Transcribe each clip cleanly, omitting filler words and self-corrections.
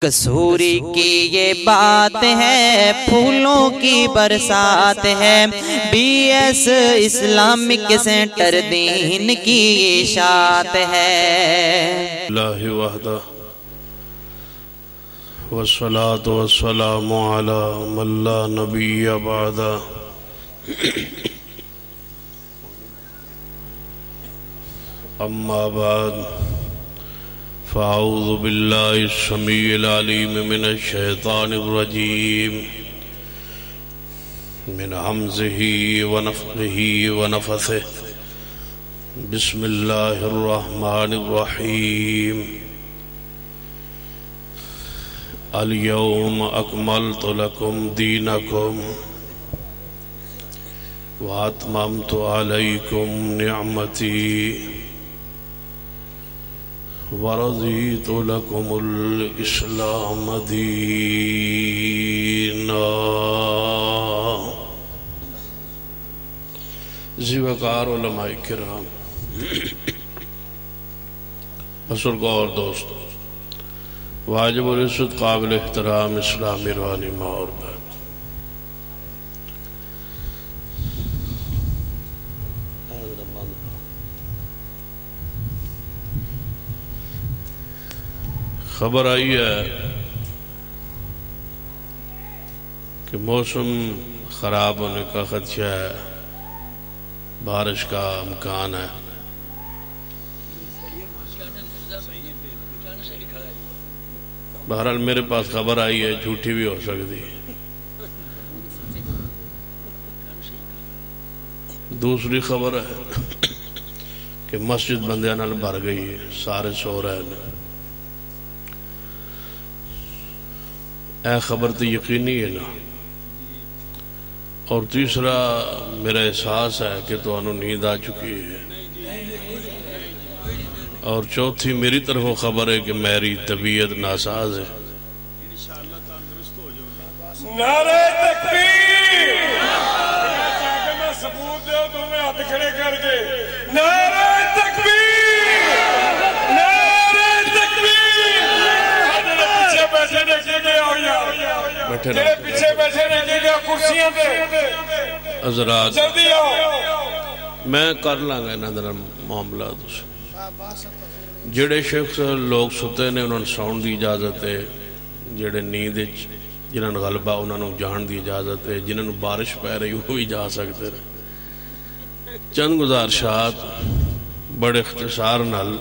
کسوری کی یہ بات ہے، پھولوں کی برسات ہے، بی ایس اسلامک سینٹر دین کی اشاعت ہے۔ اللہ وحدہ والصلاة والسلام علی من لا نبی بعدہ۔ اما بعد فاعوذ باللہ السمیع العلیم من الشیطان الرجیم من حمزہ ونفخہ ونفثہ۔ بسم اللہ الرحمن الرحیم۔ اليوم اکملت لکم دینکم واتممت علیکم نعمتی ورضیت لکم الاسلام دینا۔ زیوکار علماء کرام، بزرگوں اور دوستوں، واجب العزت قابل احترام اسلامی روحانی ماں اور بہن، خبر آئی ہے کہ موسم خراب ہونے کا خدشہ ہے، بارش کا امکان ہے۔ بہرحال میرے پاس خبر آئی ہے، جھوٹی بھی ہو سکتی ہے۔ دوسری خبر ہے کہ مسجد بندیاں نال بھر گئی ہے، سارے سو رہے ہیں۔ اے خبر تو یقینی ہے نا۔ اور تیسرا میرا احساس ہے کہ تو انہوں نیند آ چکی ہے۔ اور چوتھی میری طرف خبر ہے کہ میری طبیعت ناساز ہے۔ نعرہ تکبیر! چاہتے میں ثبوت دے تمہیں ہاتھ کھڑے کر کے نعرہ تکبیر! نعرہ تکبیر! پیچھے بیٹھے دیکھے گیا ہویا، تیرے پیچھے بیٹھے دیکھے گیا کرسیاں دے حضرات، جلدی آؤ، میں کر لوں گا انہاں دے معاملات سے۔ جڑے شخص لوگ ستے نے انہوں نے ساؤن دی اجازت ہے، جڑے نیند جنہوں نے غلبہ انہوں نے جان دی اجازت ہے، جنہوں نے بارش پہ رہی وہ بھی جا سکتے ہیں۔ چند گزارشات بڑے اختصار نال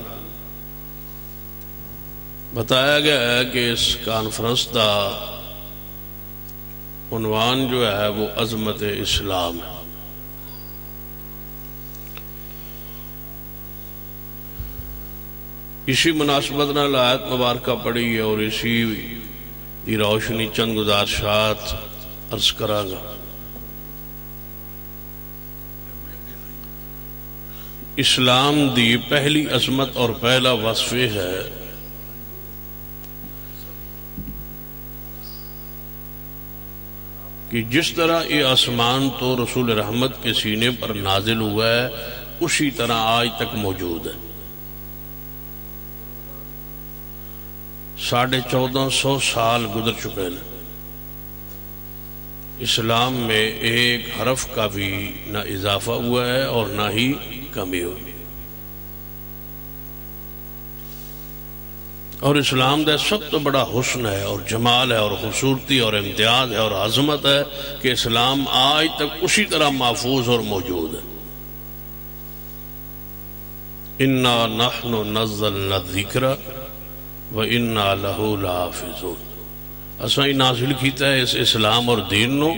بتایا گیا ہے کہ اس کانفرنس دا عنوان جو ہے وہ عظمت اسلام ہے۔ اسی مناسبت نال آیت مبارکہ پڑھی ہے اور اسی دی روشنی چند گزارشات عرض کراں گا۔ اسلام دی پہلی عظمت اور پہلا وصف ہے کہ جس طرح یہ آسمان تو رسول رحمت کے سینے پر نازل ہوا ہے اسی طرح آج تک موجود ہے۔ 1450 سال گزر چکے ہیں، اسلام میں ایک حرف کا بھی نہ اضافہ ہوا ہے اور نہ ہی کمی ہوئی۔ اور اسلام کا سب تو بڑا حسن ہے اور جمال ہے اور خوبصورتی اور امتیاز ہے اور عظمت ہے کہ اسلام آج تک اسی طرح محفوظ اور موجود ہے۔ اِنَّا نَحْنُ نَزَّلْنَا الذِّكْرَ وَإِنَّا لَهُ لَحَافِظُونَ۔ اساں ہی نازل کیتا ہے اس اسلام اور دین نو،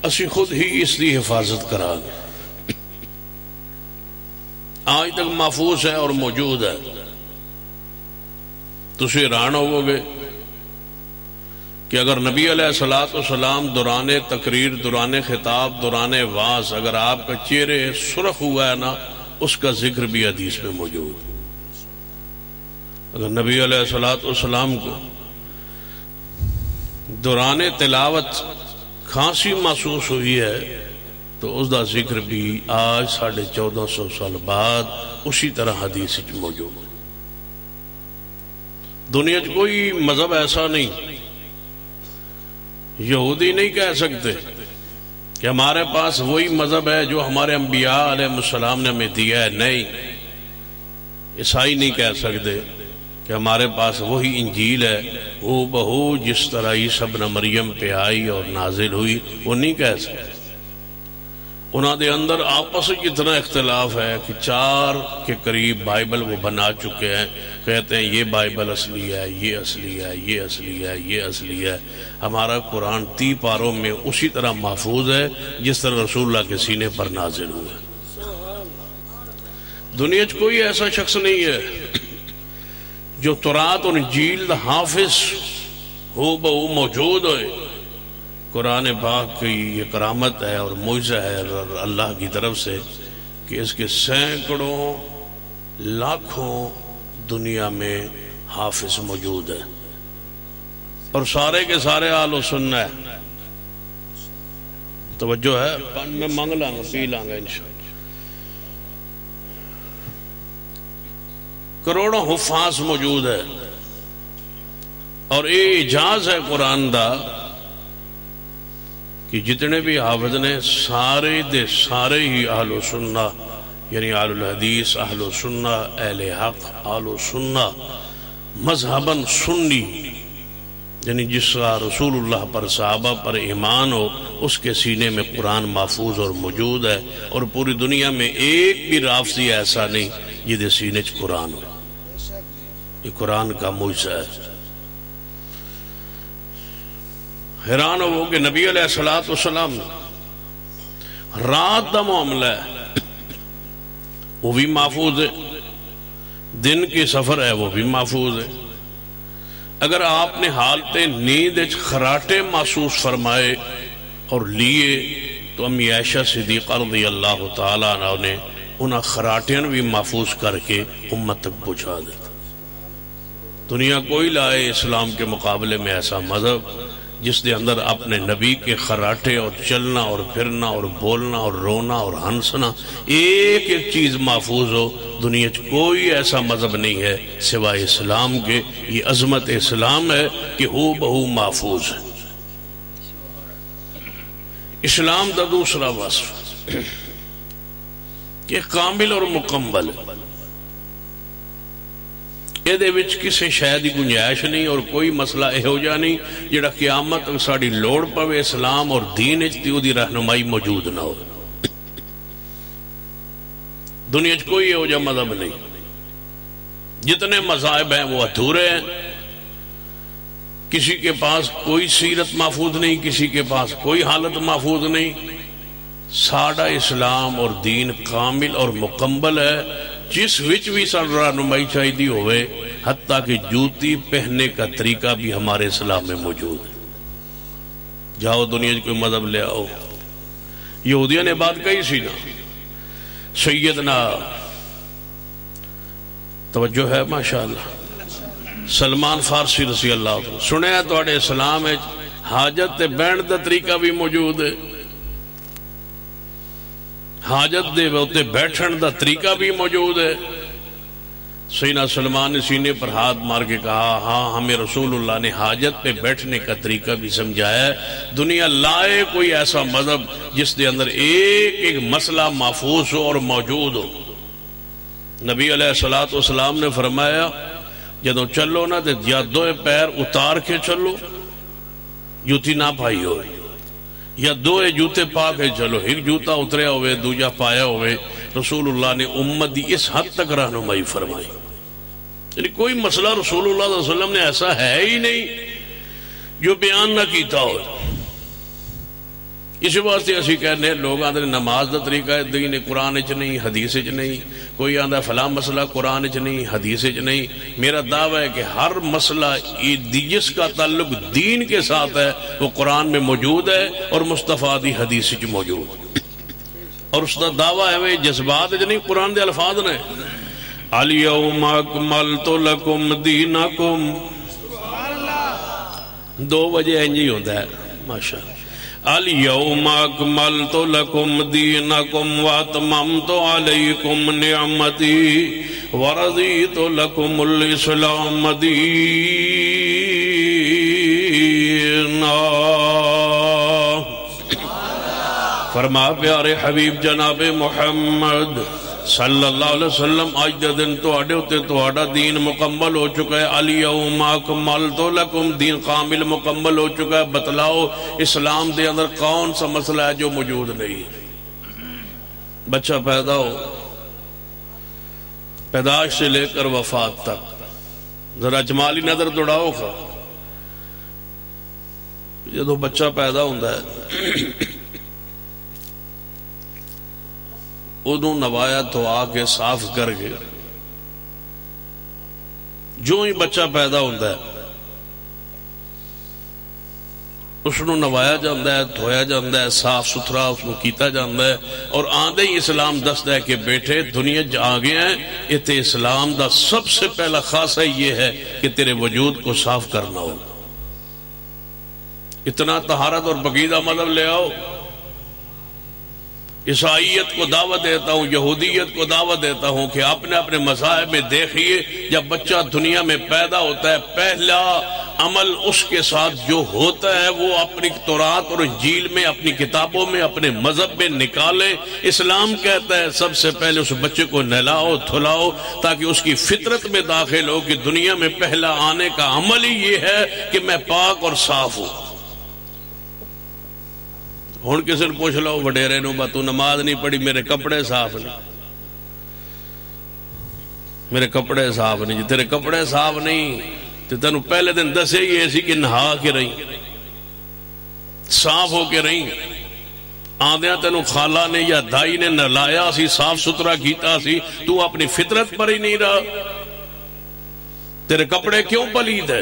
اسی خود ہی اس دی حفاظت کرا گے۔ آج تک محفوظ ہے اور موجود ہے۔ تسی حیران ہوو گے کہ اگر نبی علیہ السلام دوران تقریر، دوران خطاب، دوران وعظ اگر آپ کا چہرے سرخ ہوا ہے نا، اس کا ذکر بھی حدیث میں موجود۔ اگر نبی علیہ السلام کو دوران تلاوت کھانسی محسوس ہوئی ہے تو اس دا ذکر بھی آج 1450 سال بعد اسی طرح حدیث موجود۔ دنیا کوئی مذہب ایسا نہیں، یہودی نہیں کہہ سکتے کہ ہمارے پاس وہی مذہب ہے جو ہمارے انبیاء علیہ السلام نے ہمیں دیا ہے، نہیں۔ عیسائی نہیں کہہ سکتے کہ ہمارے پاس وہی انجیل ہے وہ بہو جس طرح عیسیٰ ابن مریم پہ آئی اور نازل ہوئی، وہ نہیں کہہ سکتے۔ انہوں نے اندر آپس اتنا اختلاف ہے کہ 4 کے قریب بائبل وہ بنا چکے ہیں، کہتے ہیں یہ بائبل اصلی ہے، یہ اصلی ہے، یہ اصلی ہے، یہ اصلی ہے۔ ہمارا قرآن 30 پاروں میں اسی طرح محفوظ ہے جس طرح رسول اللہ کے سینے پر نازل ہوا ہے۔ دنیا میں کوئی ایسا شخص نہیں ہے جو تورات اور انجیل دا حافظ ہو بہو موجود ہوئے۔ قرآن پاک کی یہ کرامت ہے اور معجزہ ہے اللہ کی طرف سے کہ اس کے سینکڑوں لاکھوں دنیا میں حافظ موجود ہے، اور سارے کے سارے اہل سنت ہے۔ توجہ ہے، میں مانگ لاں گا، پی لاں گا انشاءاللہ۔ کروڑوں حفاظ موجود ہے، اور یہ اعجاز ہے قرآن دا کہ جتنے بھی حافظ نے سارے دے سارے ہی اہل سنت، یعنی اہل الحدیث، اہل سنت، اہل حق، اہل سنت، مذہباً سنی، یعنی جس کا رسول اللہ پر صحابہ پر ایمان ہو اس کے سینے میں قرآن محفوظ اور موجود ہے، اور پوری دنیا میں ایک بھی رافضی ایسا نہیں جہدے سینے چ قرآن ہو۔ یہ قرآن کا معجزہ ہے۔ حیران ہو کہ نبی علیہ السلام رات دا معاملہ ہے وہ بھی محفوظ ہے، دن کی سفر ہے وہ بھی محفوظ ہے۔ اگر آپ نے حالت نیند خراٹے محسوس فرمائے اور لیے تو امی عائشہ صدیقہ رضی اللہ تعالیٰ عنہ نے انہاں خراٹیاں بھی محفوظ کر کے امت تک پہنچا دیتا۔ دنیا کوئی لائے اسلام کے مقابلے میں ایسا مذہب جس دے اندر اپنے نبی کے خراٹے اور چلنا اور پھرنا اور بولنا اور رونا اور ہنسنا ایک ایک چیز محفوظ ہو۔ دنیا کوئی ایسا مذہب نہیں ہے سوائے اسلام کے۔ یہ عظمت اسلام ہے کہ ہو بہو محفوظ ہے۔ اسلام دا دوسرا وصف کہ کامل اور مکمل ہے، یہ کسی شاید کی گنجائش نہیں، اور کوئی مسئلہ یہو جہا نہیں جڑا قیامت تک ساری لوڑ پوے اسلام اور دین دی رہنمائی موجود نہ ہو۔ دنیا کوئی یہو جہا مذہب نہیں۔ جتنے مذاہب ہیں وہ ادھورے ہیں، کسی کے پاس کوئی سیرت محفوظ نہیں، کسی کے پاس کوئی حالت محفوظ نہیں۔ ساڈا اسلام اور دین کامل اور مکمل ہے، جس وچ بھی سن رہنمائی چاہیے ہوئے، حتیٰ کہ جوتی پہننے کا طریقہ بھی ہمارے اسلام میں موجود ہے۔ جاؤ دنیا کوئی مذہب لے آؤ۔ یہودیوں نے بات کہی سی نا، سیدنا توجہ ہے ماشاءاللہ سلمان فارسی رضی اللہ عنہ سنیا تواڈے اسلام ہے حاجت تے بہن دا طریقہ بھی موجود ہے، حاجت دے وقت بیٹھن دا طریقہ بھی موجود ہے۔ سیدنا سلمان نے سینے پر ہاتھ مار کے کہا ہاں ہمیں رسول اللہ نے حاجت پہ بیٹھنے کا طریقہ بھی سمجھایا ہے۔ دنیا لائے کوئی ایسا مذہب جس دے اندر ایک ایک مسئلہ محفوظ ہو اور موجود ہو۔ نبی علیہ السلام نے فرمایا جدو چلو نا تے یا دو پیر اتار کے چلو، جوتی نہ پائی ہو، یا دو جوتے پا کے چلو، ایک جوتا اتریا ہوئے دوجا پایا ہوئے۔ رسول اللہ نے امت دی اس حد تک رہنمائی فرمائی، یعنی کوئی مسئلہ رسول اللہ صلی اللہ علیہ وسلم نے ایسا ہے ہی نہیں جو بیان نہ کیتا ہو۔ اسی واسطے اسی کہنے ہیں لوگ آدھے نماز دا طریقہ ہے دین قرآن چ نہیں حدیث چ نہیں، کوئی آدھا فلاں مسئلہ قرآن چ نہیں حدیث چ نہیں۔ میرا دعویٰ ہے کہ ہر مسئلہ جس کا تعلق دین کے ساتھ ہے وہ قرآن میں موجود ہے اور مصطفیٰ دی حدیث چ موجود ہے، اور اس کا دعویٰ ہے وہ جذبات چ نہیں، قرآن دے الفاظ نے الیوم اکملت لکم دینکم، 2 بجے انجی ہوتا ہے ماشاءاللہ۔ الیوم اکملت لکم دینکم واتممت علیکم نعمتی ورضیت لکم الاسلام دینا. فرما پیارے حبیب جناب محمد صلی اللہ علیہ وسلم آج دے دن تواڈے اُتے تواڈا دین مکمل ہو چکا ہے. الیوم اکملت لکم دین کامل مکمل ہو چکا ہے. بتلاؤ اسلام دے اندر کون سا مسئلہ ہے جو موجود نہیں؟ بچہ پیدا ہو، پیدائش سے لے کر وفات تک ذرا جمالی نظر دوڑاؤ کھا. جدو بچہ پیدا ہوتا ہے ادو نوایا تو آ کے صاف کر کے جو ہی بچہ پیدا ہوتا ہے اس کو نوایا جاتا ہے، دھویا جاتا ہے، صاف ستھرا اس کو کیتا جاتا ہے. اور آندے ہی اسلام دستا ہے کہ بیٹے دنیا آ گیا ہے، یہ تے اسلام دا سب سے پہلا خاصہ یہ ہے کہ تیرے وجود کو صاف کرنا ہو. اتنا طہارت اور پاکیزہ مذہب لے آؤ. عیسائیت کو دعوت دیتا ہوں، یہودیت کو دعوت دیتا ہوں کہ اپنے اپنے مذاہب میں دیکھیے جب بچہ دنیا میں پیدا ہوتا ہے پہلا عمل اس کے ساتھ جو ہوتا ہے وہ اپنی تورات اور انجیل میں، اپنی کتابوں میں، اپنے مذہب میں نکالے. اسلام کہتا ہے سب سے پہلے اس بچے کو نہلاؤ دھلاؤ تاکہ اس کی فطرت میں داخل ہو کہ دنیا میں پہلا آنے کا عمل ہی یہ ہے کہ میں پاک اور صاف ہوں. ہوں کسی نے پوچھ لو وڈیرے نو با تو نماز نہیں پڑھی، میرے کپڑے صاف نہیں، میرے کپڑے صاف نہیں. جی تیرے کپڑے صاف نہیں تو تینو پہلے دن دسے ہی ایسی کہ نہا کے رہی، صاف ہو کے رہی. آندیاں تینو خالہ نے یا دائی نے نہلایا سی، صاف ستھرا کیتا سی، تو اپنی فطرت پر ہی نہیں رہا. تیرے کپڑے کیوں پلید ہے؟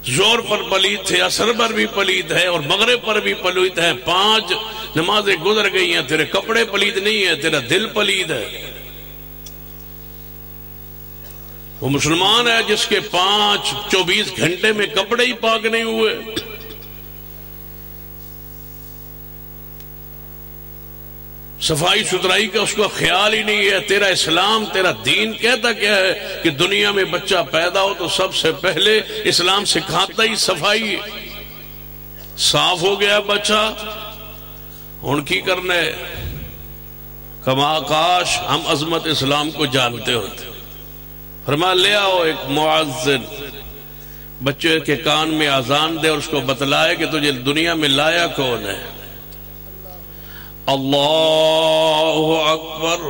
زور پر پلید تھے، اثر پر بھی پلید ہے اور مغرب پر بھی پلید ہے. 5 نمازیں گزر گئی ہیں، تیرے کپڑے پلید نہیں ہے، تیرا دل پلید ہے. وہ مسلمان ہے جس کے 24 گھنٹے میں کپڑے ہی پاک نہیں ہوئے. صفائی ستھرائی کا اس کو خیال ہی نہیں ہے. تیرا اسلام، تیرا دین کہتا کیا ہے کہ دنیا میں بچہ پیدا ہو تو سب سے پہلے اسلام سکھاتا ہی صفائی. صاف ہو گیا بچہ، ہن کی کرنا ہے؟ کما کاش ہم عظمت اسلام کو جانتے ہوتے. فرما لے آؤ ایک مؤذن بچے کے کان میں اذان دے اور اس کو بتلائے کہ تجھے دنیا میں لایا کون ہے. اللہ اکبر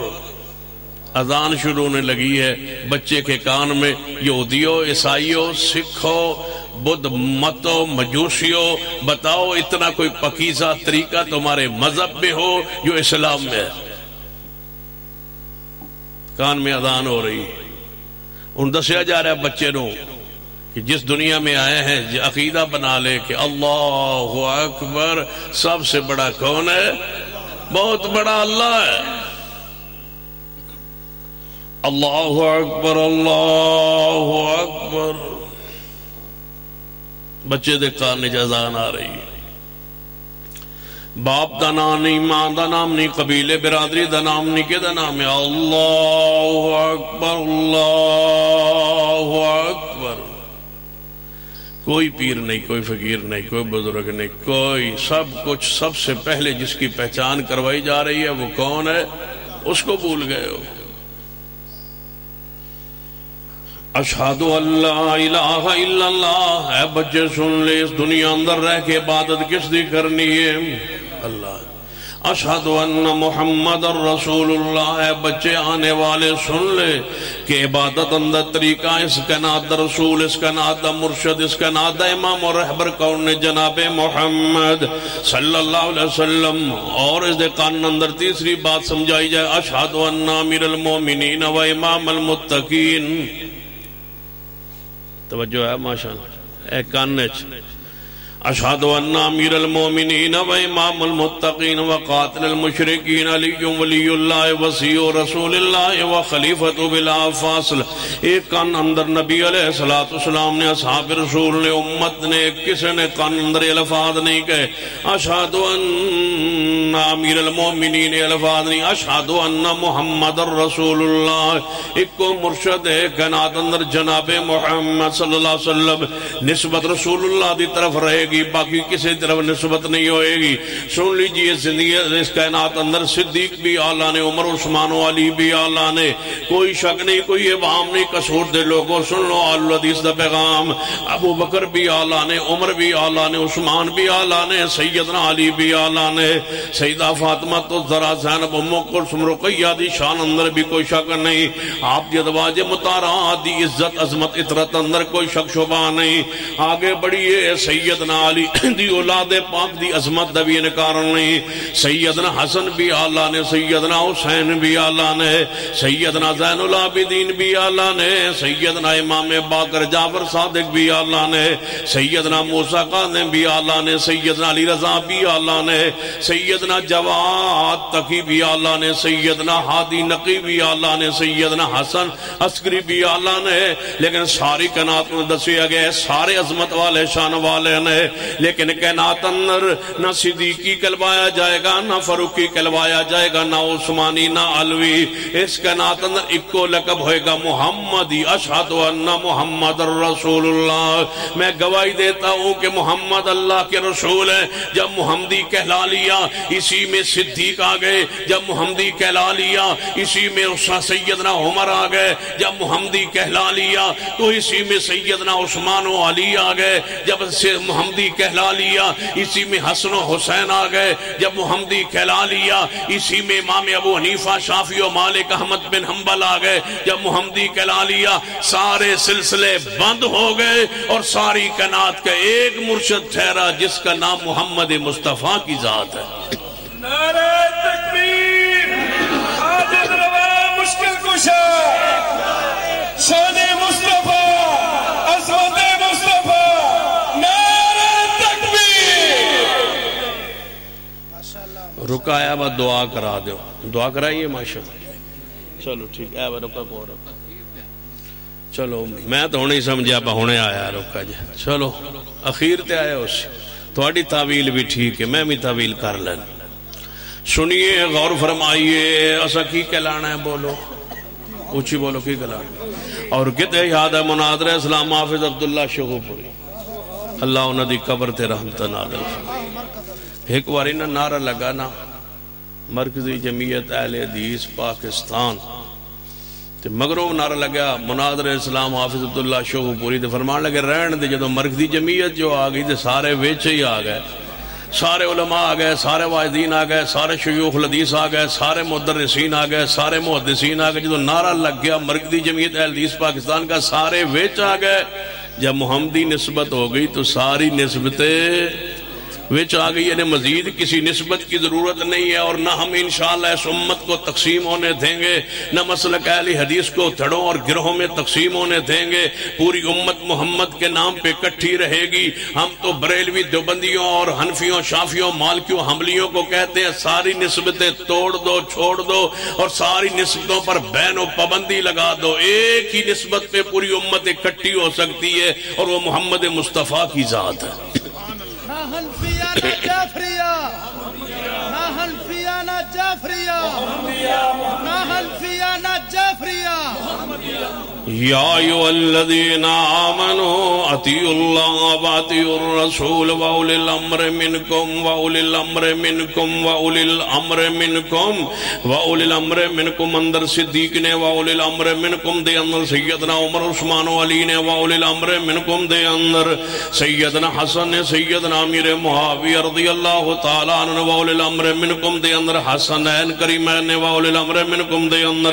اذان شروع ہونے لگی ہے. بچے کے کان میں یہودیوں، عیسائیوں، سکھوں، بدھ متوں، مجوسیوں، بتاؤ اتنا کوئی پاکیزہ طریقہ تمہارے مذہب میں ہو جو اسلام میں ہے؟ کان میں اذان ہو رہی. ان دسیا جا رہا ہے بچے نو کہ جس دنیا میں آئے ہیں عقیدہ بنا لے کہ اللہ اکبر سب سے بڑا کون ہے؟ بہت بڑا اللہ ہے. اللہ اکبر اللہ اکبر. بچے دے کان اذان آ رہی ہے. باپ دا نام نہیں، ماں دا نام نہیں، قبیلے برادری دا نام نہیں، کہ دا نام ہے اللہ اکبر اللہ اکبر. کوئی پیر نہیں، کوئی فقیر نہیں، کوئی بزرگ نہیں، کوئی سب کچھ سب سے پہلے جس کی پہچان کروائی جا رہی ہے وہ کون ہے؟ اس کو بھول گئے ہو. اشہدو اللہ الہ الا اللہ. اے بچے سن لے، اس دنیا اندر رہ کے عبادت کس دی کرنی ہے؟ اللہ. اشہدو ان محمد رسول اللہ. اے بچے آنے والے سن لے کہ عبادت اندر طریقہ اس کا نام رسول، اس کا نام مرشد، اس کا نام امام اور رہبر کون نے؟ جناب محمد صلی اللہ علیہ وسلم. اور اس دے قانون اندر تیسری بات سمجھائی جائے، اشہدو ان امیر المومنین و امام المتقین. توجہ ہے ماشاءاللہ. اے کانچ اشہد ان امیر المومنین و امام المتقین و قاتل المشرکین علی ولی اللہ وصی رسول اللہ و خلیفۃ بلا فاصل. ایک کان اندر نبی علیہ السلام نے، اصحاب رسول نے، امت نے، کسی نے کان اندر الفاظ نہیں کہے. اشہد ان امیر المومنین الفاظ نہیں، اشہد ان محمد رسول اللہ. ایک کو مرشد ہے کائنات اندر جناب محمد صلی اللہ علیہ وسلم. نسبت رسول اللہ دی طرف رہے گی، باقی کسی طرف نسبت نہیں ہوئے گی. سن لیجئے زندگی اس کائنات اندر صدیق بھی آلہ نے، عمر عثمان و علی بھی آلہ نے، کوئی شک نہیں، کوئی ابہام نہیں. قصور دے لوگوں سن لو آل حدیث دا پیغام. ابو بکر بھی آلہ نے، عمر بھی آلہ نے، عثمان بھی آلہ نے، سیدنا علی بھی آلہ نے. سیدہ فاطمہ تو ذرا زینب ام کلثوم رقیہ دی شان اندر بھی کوئی شک نہیں. آپ دی ازواج مطہرات دی عزت عظمت اطرت اندر کوئی شک شبہ نہیں. آگے بڑھیے سیدنا علی دی اولاد پاک دی عظمت دا بھی انکار نہیں. سیدنا حسن بھی آلہ نے، سیدنا حسین بھی آلہ نے، سیدنا زین العابدین بھی آلہ نے، سیدنا امام باقر جعفر صادق بھی آلہ نے، سیدنا موسیٰ کاظم بھی آلہ نے، سیدنا علی رضا بھی آلہ نے، سیدنا جواد تقی بھی آلہ نے، سیدنا ہادی نقی بھی آلہ نے، سیدنا حسن عسکری بھی آلہ نے. لیکن ساری کائنات میں دسیا گئے سارے عظمت والے شان والے نے. لیکن کائنات اندر نہ صدیقی کہلوایا جائے گا، نہ فاروقی کہلوایا جائے گا، نہ عثمانی، نہ علوی. اس کائنات اندر ایک کو لقب ہوئے گا محمدی. اشہد ان محمد رسول اللہ. میں گواہی دیتا ہوں کہ محمد اللہ کے رسول ہے. جب محمدی کہلا لیا اسی میں صدیق آ گئے. جب محمدی کہلا لیا اسی میں سیدنا عمر آ گئے. جب محمدی کہلا لیا تو اسی میں سیدنا عثمان و علی آ گئے. جب محمدی کہلا لیا اسی میں حسن و حسین آ گئے. جب محمدی کہلا لیا اسی میں امام ابو حنیفہ شافعی و مالک احمد بن حنبل آ گئے. جب محمدی کہلا لیا سارے سلسلے بند ہو گئے اور ساری کائنات کا ایک مرشد ٹھہرا جس کا نام محمد مصطفیٰ کی ذات ہے. نعرہ تکبیر، حاجت روا مشکل کشا، شان مصطفیٰ، عظمت مصطفیٰ. نعرہ تکبیر. رکایا با دعا کرا دو، دعا کرائیے ماشاء. چلو ٹھیک ہے با رکا کو رکا. چلو میں تو ہونے ہی سمجھا با ہونے آیا رکا جی. چلو اخیر تے آیا اس تھوڑی تعویل بھی ٹھیک ہے، میں بھی تعویل کر لیں. سنیے غور فرمائیے. اسا کی کہلانا ہے؟ بولو اونچی بولو، کی کہلانا؟ اور کتے یاد ہے مناظرہ اسلام حافظ عبداللہ شغوپوری، اللہ انہوں دی قبر تے رحمت نازل. ایک واری نا نعرہ لگا نا مرکزی جمعیت اہل حدیث پاکستان تے مگروں نعرہ لگا مناظرہ اسلام حافظ عبداللہ شغوپوری تے فرمان لگے رہن دے. جدو مرکزی جمعیت جو آ گئی تے سارے ویچے ہی آ گئے، سارے علماء آ گئے، سارے واعظین آ گئے، سارے شیوخ الحدیث آ گئے، سارے مدرسین آ گئے، سارے محدثین آ گئے. جدو نعرہ لگ گیا مرکزی جمعیت اہل حدیث پاکستان کا سارے ویچ آ گئے. جب محمدی نسبت ہو گئی تو ساری نسبتیں وچ آ گئی. یعنی مزید کسی نسبت کی ضرورت نہیں ہے. اور نہ ہم انشاءاللہ اس امت کو تقسیم ہونے دیں گے، نہ مسلک اہل حدیث کو دھڑوں اور گروہوں میں تقسیم ہونے دیں گے. پوری امت محمد کے نام پہ اکٹھی رہے گی. ہم تو بریلوی دیوبندیوں اور حنفیوں شافیوں مالکیوں حنبلیوں کو کہتے ہیں ساری نسبتیں توڑ دو، چھوڑ دو اور ساری نسبتوں پر بین و پابندی لگا دو. ایک ہی نسبت پہ پوری امت اکٹھی ہو سکتی ہے اور وہ محمد مصطفیٰ کی ذات ہے. نہ جعفریہ، نہ حنفیہ نہ جعفریہ، نہ حنفیہ نہ جعفریہ. یا ایھا الذین آمنوا اطیعوا اللہ واطیعوا الرسول واولی الامر منکم واولی الامر منکم واولی الامر منکم واولی الامر منکم. اندر صدیق نے واولی الامر منکم دے اندر سیدنا عمر عثمان و علی نے واولی الامر منکم دے اندر سیدنا حسن نے سیدنا امیر معاویہ رضی اللہ تعالی عنہ واولی الامر منکم دے اندر حسنین کریمین نے واولی الامر منکم دے اندر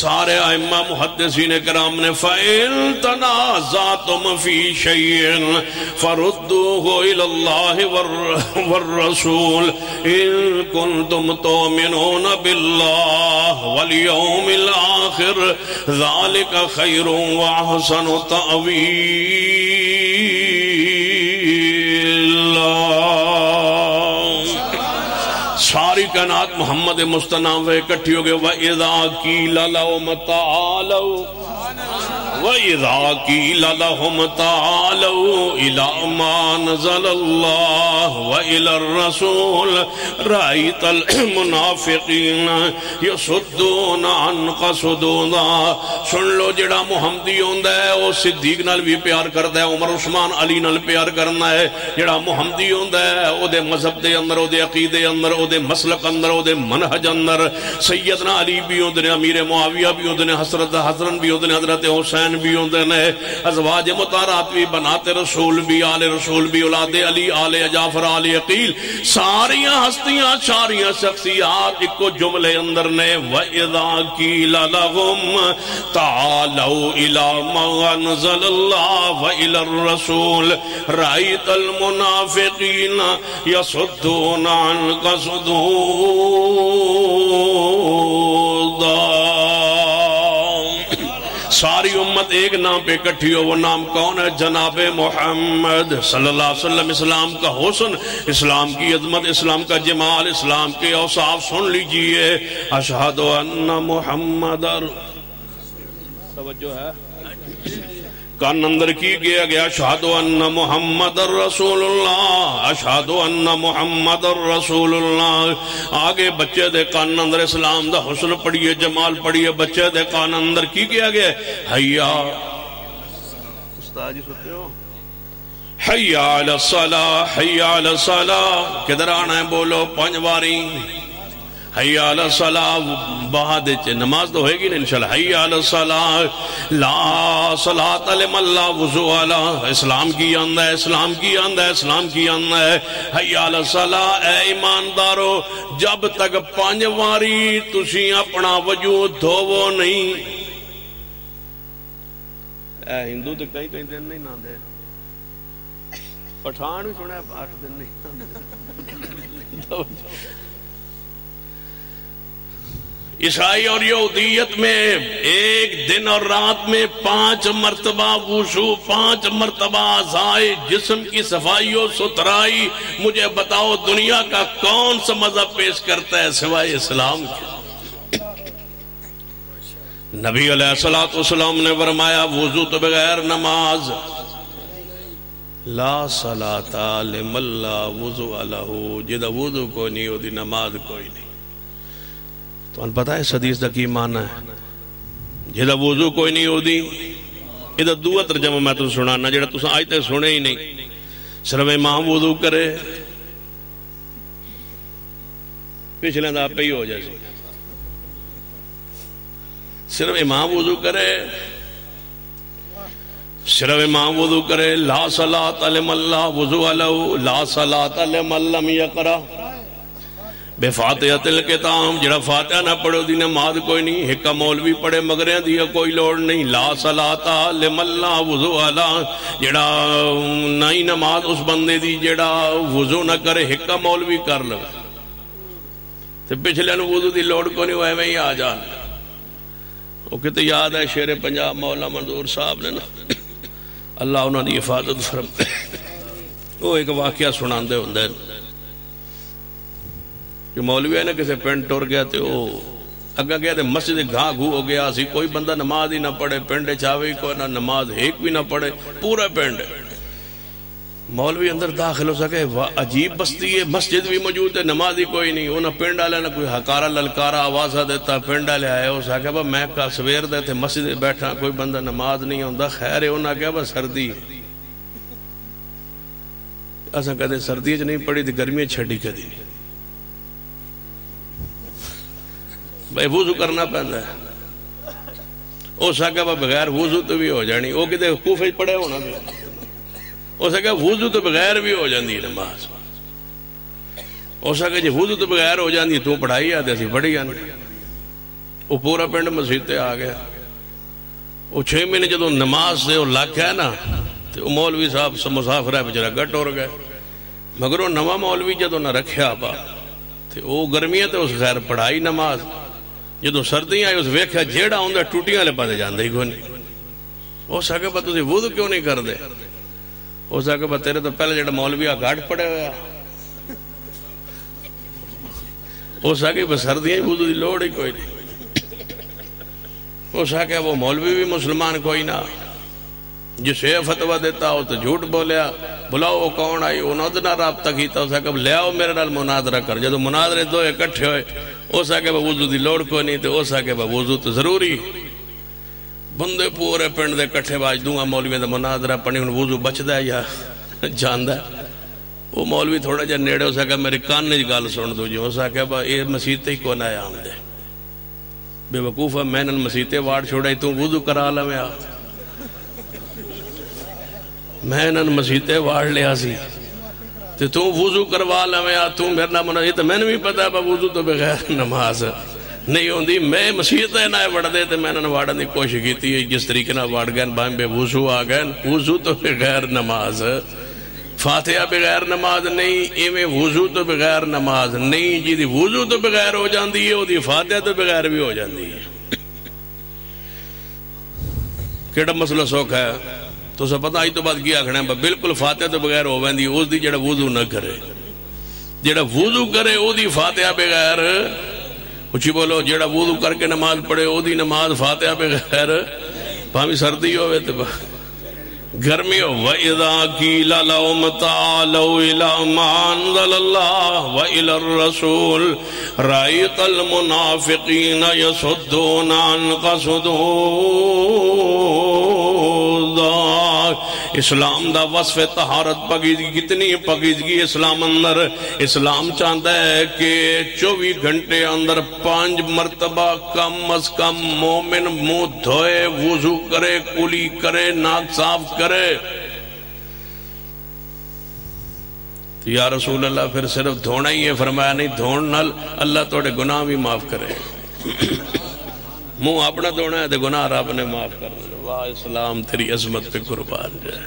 سارے ائمہ محدثین کرام نے فَإِن تَنَازَعْتُمْ فِي شَيْءٍ فَرُدُّوهُ إِلَى اللَّهِ وَالرَّسُولِ إِن كُنتُمْ تُؤْمِنُونَ بِاللَّهِ وَالْيَوْمِ الْآخِرِ ذَلِكَ خَيْرٌ وَأَحْسَنُ تَأْوِيلًا. کائنات محمد مصطفی اکٹھی ہو گئے وَإِذَا قِيلَ لَهُمْ تَعَالَوْا وَإِذَا قِيلَ لَهُمْ تَعَالَوْا إِلَى مَا نَزَلَ اللَّهُ وَإِلَى الرَّسُولِ رَأَيْتَ الْمُنَافِقِينَ يَصُدُّونَ عَنْكَ صُدُودًا. سن لو جڑا محمدی ہوندا ہے او صدیق نال بھی پیار کردا ہے, عمر عثمان علی نال پیار کرنا ہے. جڑا محمدی ہوندا ہے او دے مذہب دے اندر, او دے عقیدے اندر, او دے مسلک اندر, او دے منہج اندر سیدنا علی بھی ہوندے نے, امیر معاویہ بھی ہوندے نے, حضرت حسن بھی ہوندے نے, حضرت حسین بھی ہوندے نے, ازواج مطہرات بھی, بنات رسول بھی, آل رسول بھی, اولاد علی, آل جعفر, آل عقیل, ساریاں ہستیاں ساریاں شخصیات ایک جملے اندر نے وَإِذَا قِيلَ لَهُمْ تَعَالَوْا إِلَى مَا أَنزَلَ اللَّهُ وَإِلَى الرَّسُولِ رَأَيْتَ الْمُنَافِقِينَ يَصُدُّونَ عَنْكَ صُدُودًا. ساری امت ایک نام پہ اکٹھی ہو, وہ نام کون ہے؟ جناب محمد صلی اللہ علیہ وسلم. اسلام کا حسن, اسلام کی عظمت, اسلام کا جمال, اسلام کے اوصاف سن لیجئے. اشہد ان محمد, توجہ ہے کان اندر کی گیا اشہد ان محمد رسول اللہ, اشہد ان محمد رسول اللہ. آگے بچے دے کان اندر اسلام دا حسن پڑھیے, جمال پڑھیے. بچے دے کان اندر کی گیا حیا, استاد جی سنتے ہو, حیا علی الصلاۃ, حیا علی الصلاۃ. کدھر آنا ہے بولو 5 باری. حی علی الصلاۃ, بعد نماز تو ہوئے گی نا انشاءاللہ. حی علی الصلاۃ, لا صلاۃ لمن لا وضوء لہ. اسلام کی آندہ ہے, اسلام کی آندہ ہے, اسلام کی آندہ ہے. حی علی الصلاۃ, اے ایماندارو جب تک 5 واری تسی اپنا وجود دھوو نہیں. اے ہندو تو کئی دن نہیں نہ دے, پٹھان بھی سنے 8 دن نہیں. عیسائی اور یہودیت میں ایک دن اور رات میں 5 مرتبہ وضو, 5 مرتبہ اعضائے جسم کی صفائی و ستھرائی. مجھے بتاؤ دنیا کا کون سا مذہب پیش کرتا ہے سوائے اسلام کے؟ نبی علیہ السلام نے فرمایا وضو تو بغیر نماز, لا صلاۃ لمن لا وضوء لہ. جدا وضو کوئی نہیں ہوتی نماز کوئی نہیں. تو ان پتہ ہے اس حدیث دا کی معنی ہے؟ جہاں وضو کوئی نہیں ہو دی, یہ دو ترجمہ میں تو سنانا جہاں تو آج تک سنے ہی نہیں. صرف امام وضو کرے, پچھلے دا پہ ہی ہو جائے. صرف امام وضو کرے, صرف امام وضو کرے. لا صلاۃ لمن لا وضوء لہ, لا صلاۃ لمن لم یقرأ بے فاتحۃ الکتاب. جڑا فاتحہ نہ پڑھو دی نماز کوئی نہیں. ہکا مولوی پڑھے مگریاں دی کوئی لوڑ نہیں. لا صلاۃ لمن لا وضوء لہ, جڑا نئی نماز اس بندے دی جڑا وضو نہ کرے, ہکا مولوی کر لو تے پچھلے نو وضو دی لوڑ کو نہیں, وہ ایویں ہی آ جان. وہ کتے یاد ہے شیر پنجاب مولا منظور صاحب نے نا, اللہ انہوں نے حفاظت فرمائے. وہ ایک واقعہ سناندے ہوندے کہ مولوی ہے نا کسی پنڈ ٹر گیا تے وہ اگا گیا تے مسجد گھا گھو ہو گیا سی. کوئی بندہ نماز ہی نہ پڑھے, پنڈ چاہوے کوئی نہ نماز ایک بھی نہ پڑھے, پورا پنڈ. مولوی اندر داخل ہو سکے, عجیب بستی ہے, مسجد بھی موجود ہے, نماز ہی کوئی نہیں. انہوں نے پنڈ والے نے کوئی ہکارا للکارا آوازہ دیتا, پنڈ والے آئے ہو سکے با میں کا سویر دے تھے مسجد بیٹھا, کوئی بندہ نماز نہیں ہوندا. خیر ہے انہوں نے کہا با سردی, ایسا کہتے سردی نہیں پڑی تھی, گرمی چھڑی کدی بھائی وضو کرنا پہندا ہے. او سکا بغیر وضو تو بھی ہو جانی. وہ کتے کوفے پڑھے ہونا, ہو سکا وضو تو بغیر بھی ہو جاندی نماز. ہو سکا جی وضو تو بغیر ہو جاندی تو پڑھائی آتے سی پڑھی جاندی. وہ پورا پنڈ مسجد آ گیا. وہ 6 مہینے جدو نماز سے وہ لگ گیا نا, تو مولوی صاحب مسافر ہے بچارا گٹ ہو گئے. مگر وہ نواں مولوی جدو نہ رکھیا با وہ گرمیاں تے اس خیر پڑھائی نماز. جدو سردیاں آئی اس ویکھیا جیڑا ہوندا ٹوٹیاں لے پاسے جاندا ہی کوئی نہیں. ہو سکے با تسی وضو کیوں نہیں کردے؟ ہو سکے با تیرے تو پہلے جڑا مولوی گھٹ پڑے ہوا, اس آ کے سردیاں وضو دی لوڑ ہی کوئی نہیں. اس آ کے وہ مولوی بھی مسلمان کوئی نہ، جسے فتویٰ دیتا ہو تو جھوٹ بولیا. بلاؤ وہ کون آئی، انہوں نے رابطہ کیتا، اس آ لے آؤ میرے نال مناظرہ کر. جدو مناظرے دو اکٹھے ہوئے اس آ کے وضو دی لوڑ کوئی نہیں، تو اس آ کے وضو تو ضروری. بندے پورے پنڈ دے کٹھے باج دوں گا مولوی دا مناظرہ پڑھنی، ہن وضو بچدا ہے یا جاندا ہے؟ وہ مولوی تھوڑا جہا نیڑے اس آ میرے کان وچ گل سن دو جی. اس آ یہ مسیت ہی کون آیا آمدے بے وقوفا، میں نے مسیتے واڑ چھوڑا تو وضو کرا لویں. میں نے مسیتے واڑ لیا سی تو وضو کروا لویں. تو میرے نام منا، یہ تو میں نے بھی پتا ہے وضو تو بغیر نماز نہیں ہوندی. میں مسیت نہ وڑ دے تو میں نے واڑن کی کوشش کی، جس طریقے نہ وڑ گئے بھائی بے وضو آ گئے. وضو تو بغیر نماز، فاتحہ بغیر نماز نہیں، ایویں وضو تو بغیر نماز نہیں. جی دی وضو تو بغیر ہو جاندی ہے، وہ دی فاتحہ تو بغیر بھی ہو جاندی ہے. کیڑا مسئلہ سوکھ ہے تو سب پتہ آئی تو بات کیا آکھنا ہے بالکل فاتحہ تو بغیر ہو ویندی. اس دی جڑا وضو نہ کرے، جڑا وضو کرے او دی فاتحہ بغیر، اچھی بولو، جڑا وضو کر کے نماز پڑھے او دی نماز فاتحہ بغیر، بھاویں سردی ہوئے تو گرمی ہو. وَإِذَا قِيلَ لَهُمْ تَعَالَوْا إِلَىٰ مَا أَنزَلَ اللَّهُ وَإِلَى الرَّسُولِ رَأَيْتَ الْمُنَافِقِينَ يَصُدُّونَ عَنْكَ صُدُودًا. اسلام دا وصف طہارت پاکیزگی، کتنی پاکیزگی اسلام اندر. اسلام چاہتا ہے کہ 24 گھنٹے اندر 5 مرتبہ کم از کم مومن منہ دھوئے، وضو کرے، کلی کرے، ناک صاف کرے. تو یا رسول اللہ پھر صرف دھونا ہی ہے؟ فرمایا نہیں، دھون نال اللہ توڑے گناہ بھی معاف کرے. منہ اپنا دھونا ہے تو گناہ رب نے معاف کر دے. واہ اسلام تیری عظمت پہ قربان جائے.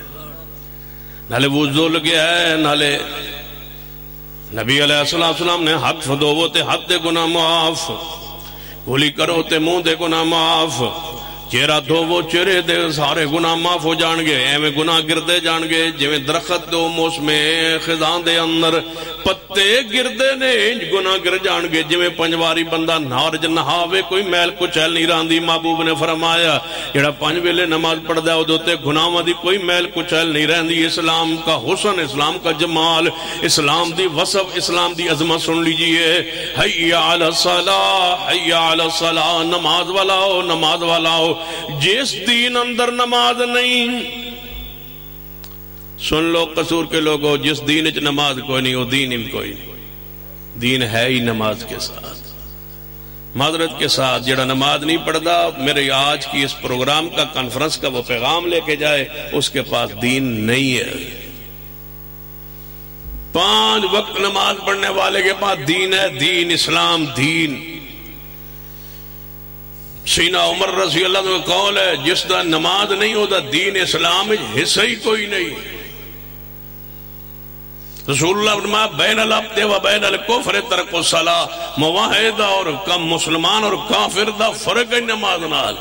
نالے وضو لگیا ہے، نالے نبی علیہ السلام نے حق فدو تے حق دے گناہ معاف، گولی کرو تے منہ دے گناہ معاف، چہرہ دھوو چہرے دے سارے گناہ معاف ہو جان گے. ایویں گناہ گردے جان گے جویں درخت دو موسم خزاں دے اندر پتے گردے نے، گناہ گر جان گے. جویں پنجواری بندہ نارج نہاوے کوئی میل کچیل نہیں راندی. محبوب نے فرمایا جڑا 5 ویلے نماز پڑھدا ہے اودے گناہاں دی کوئی میل کچیل نہیں رہندی. اسلام کا حسن، اسلام کا جمال، اسلام دی وصف، اسلام دی عظمت سن لیجئے. حی علی الصلاۃ، حی علی الصلاۃ، نماز والا ہو، نماز والا ہو. جس دین اندر نماز نہیں، سن لو قصور کے لوگوں، جس دین اچ نماز کوئی نہیں، وہ دین ہی کوئی نہیں. دین ہے ہی نماز کے ساتھ. معذرت کے ساتھ جڑا نماز نہیں پڑھتا، میرے آج کی اس پروگرام کا، کانفرنس کا وہ پیغام لے کے جائے، اس کے پاس دین نہیں ہے. 5 وقت نماز پڑھنے والے کے پاس دین ہے، دین اسلام دین. سینا عمر رضی اللہ عنہ کا قول ہے، جس دا نماز نہیں ہوتا دین اسلام حصہ ہی کوئی نہیں. رسول اللہ فرمایا بین العبد و بین الکفر ترک الصلاۃ، موحد اور کم مسلمان اور کافر دا فرق ہے نماز نال.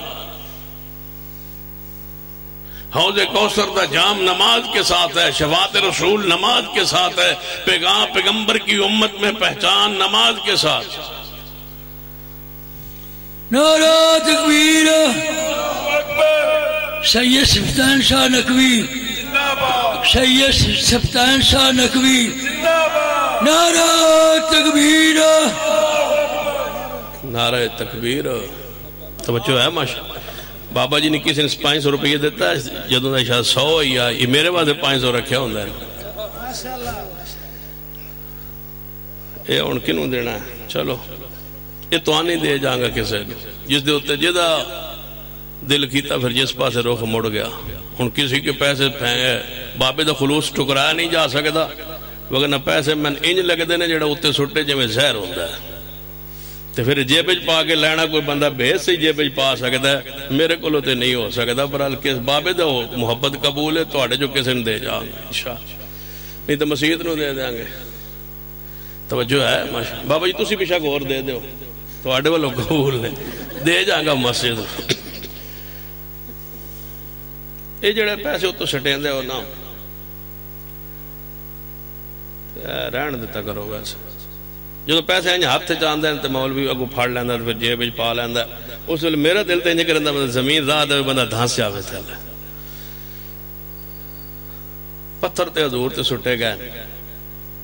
حوض کوثر دا جام نماز کے ساتھ ہے، شفاعت رسول نماز کے ساتھ ہے، پیغمبر کی امت میں پہچان نماز کے ساتھ. نعرہ تکبیر. سید سفتان شاہ نقوی، سید سفتان شاہ نقوی. نعرہ تکبیر، نعرہ تکبیر. توجہ ہے ماشاء. بابا جی نے کسی نے 500 روپیہ دیتا ہے، جدوں دا شاید 100 یا یہ میرے واسطے 500 رکھیا ہوندا ہے. اے ہن کینوں دینا ہے؟ چلو یہ تو نہیں دے جاؤں گا کسی کو، جس دے ہوتے جدا دل کیتا پھر جس پاسے رخ مڑ گیا. ہن کسی کے پیسے پھینگے، بابے دا خلوص ٹکرایا نہیں جا سکتا، وگرنہ پیسے میں انج لگدے نے جڑا اتنے سٹے جویں زہر ہوندا ہے. تے پھر جیب وچ پا کے لینا کوئی بندہ بھیس سے جیب وچ پا سکتا ہے، میرے کولوں تے نہیں ہو سکتا. پر کس بابے دا محبت قبول ہے تواڈے جو کسی نے دے جاؤں گا انشاءاللہ، نہیں تو مسجد نو دے دیں گے. توجہ ہے ماشاء. بابا جی تسی بھی شک اور دے دیو، تواڈے والوں قبول نے دے جاؤں گا مسجد. یہ جڑے پیسے اتوں سٹیندے ہو نا، رہن دیتا کرو ویسے. جو پیسے انج ہاتھ چاہتے ہیں تو مولوی اگو پھڑ لینا پھر جیب پا لینا. اس ویلے میرا دل تو انج کرتا بندہ زمین راہ دے بندہ دھانس جاوے تھلے. پتھر تے حضور تے سٹے گئے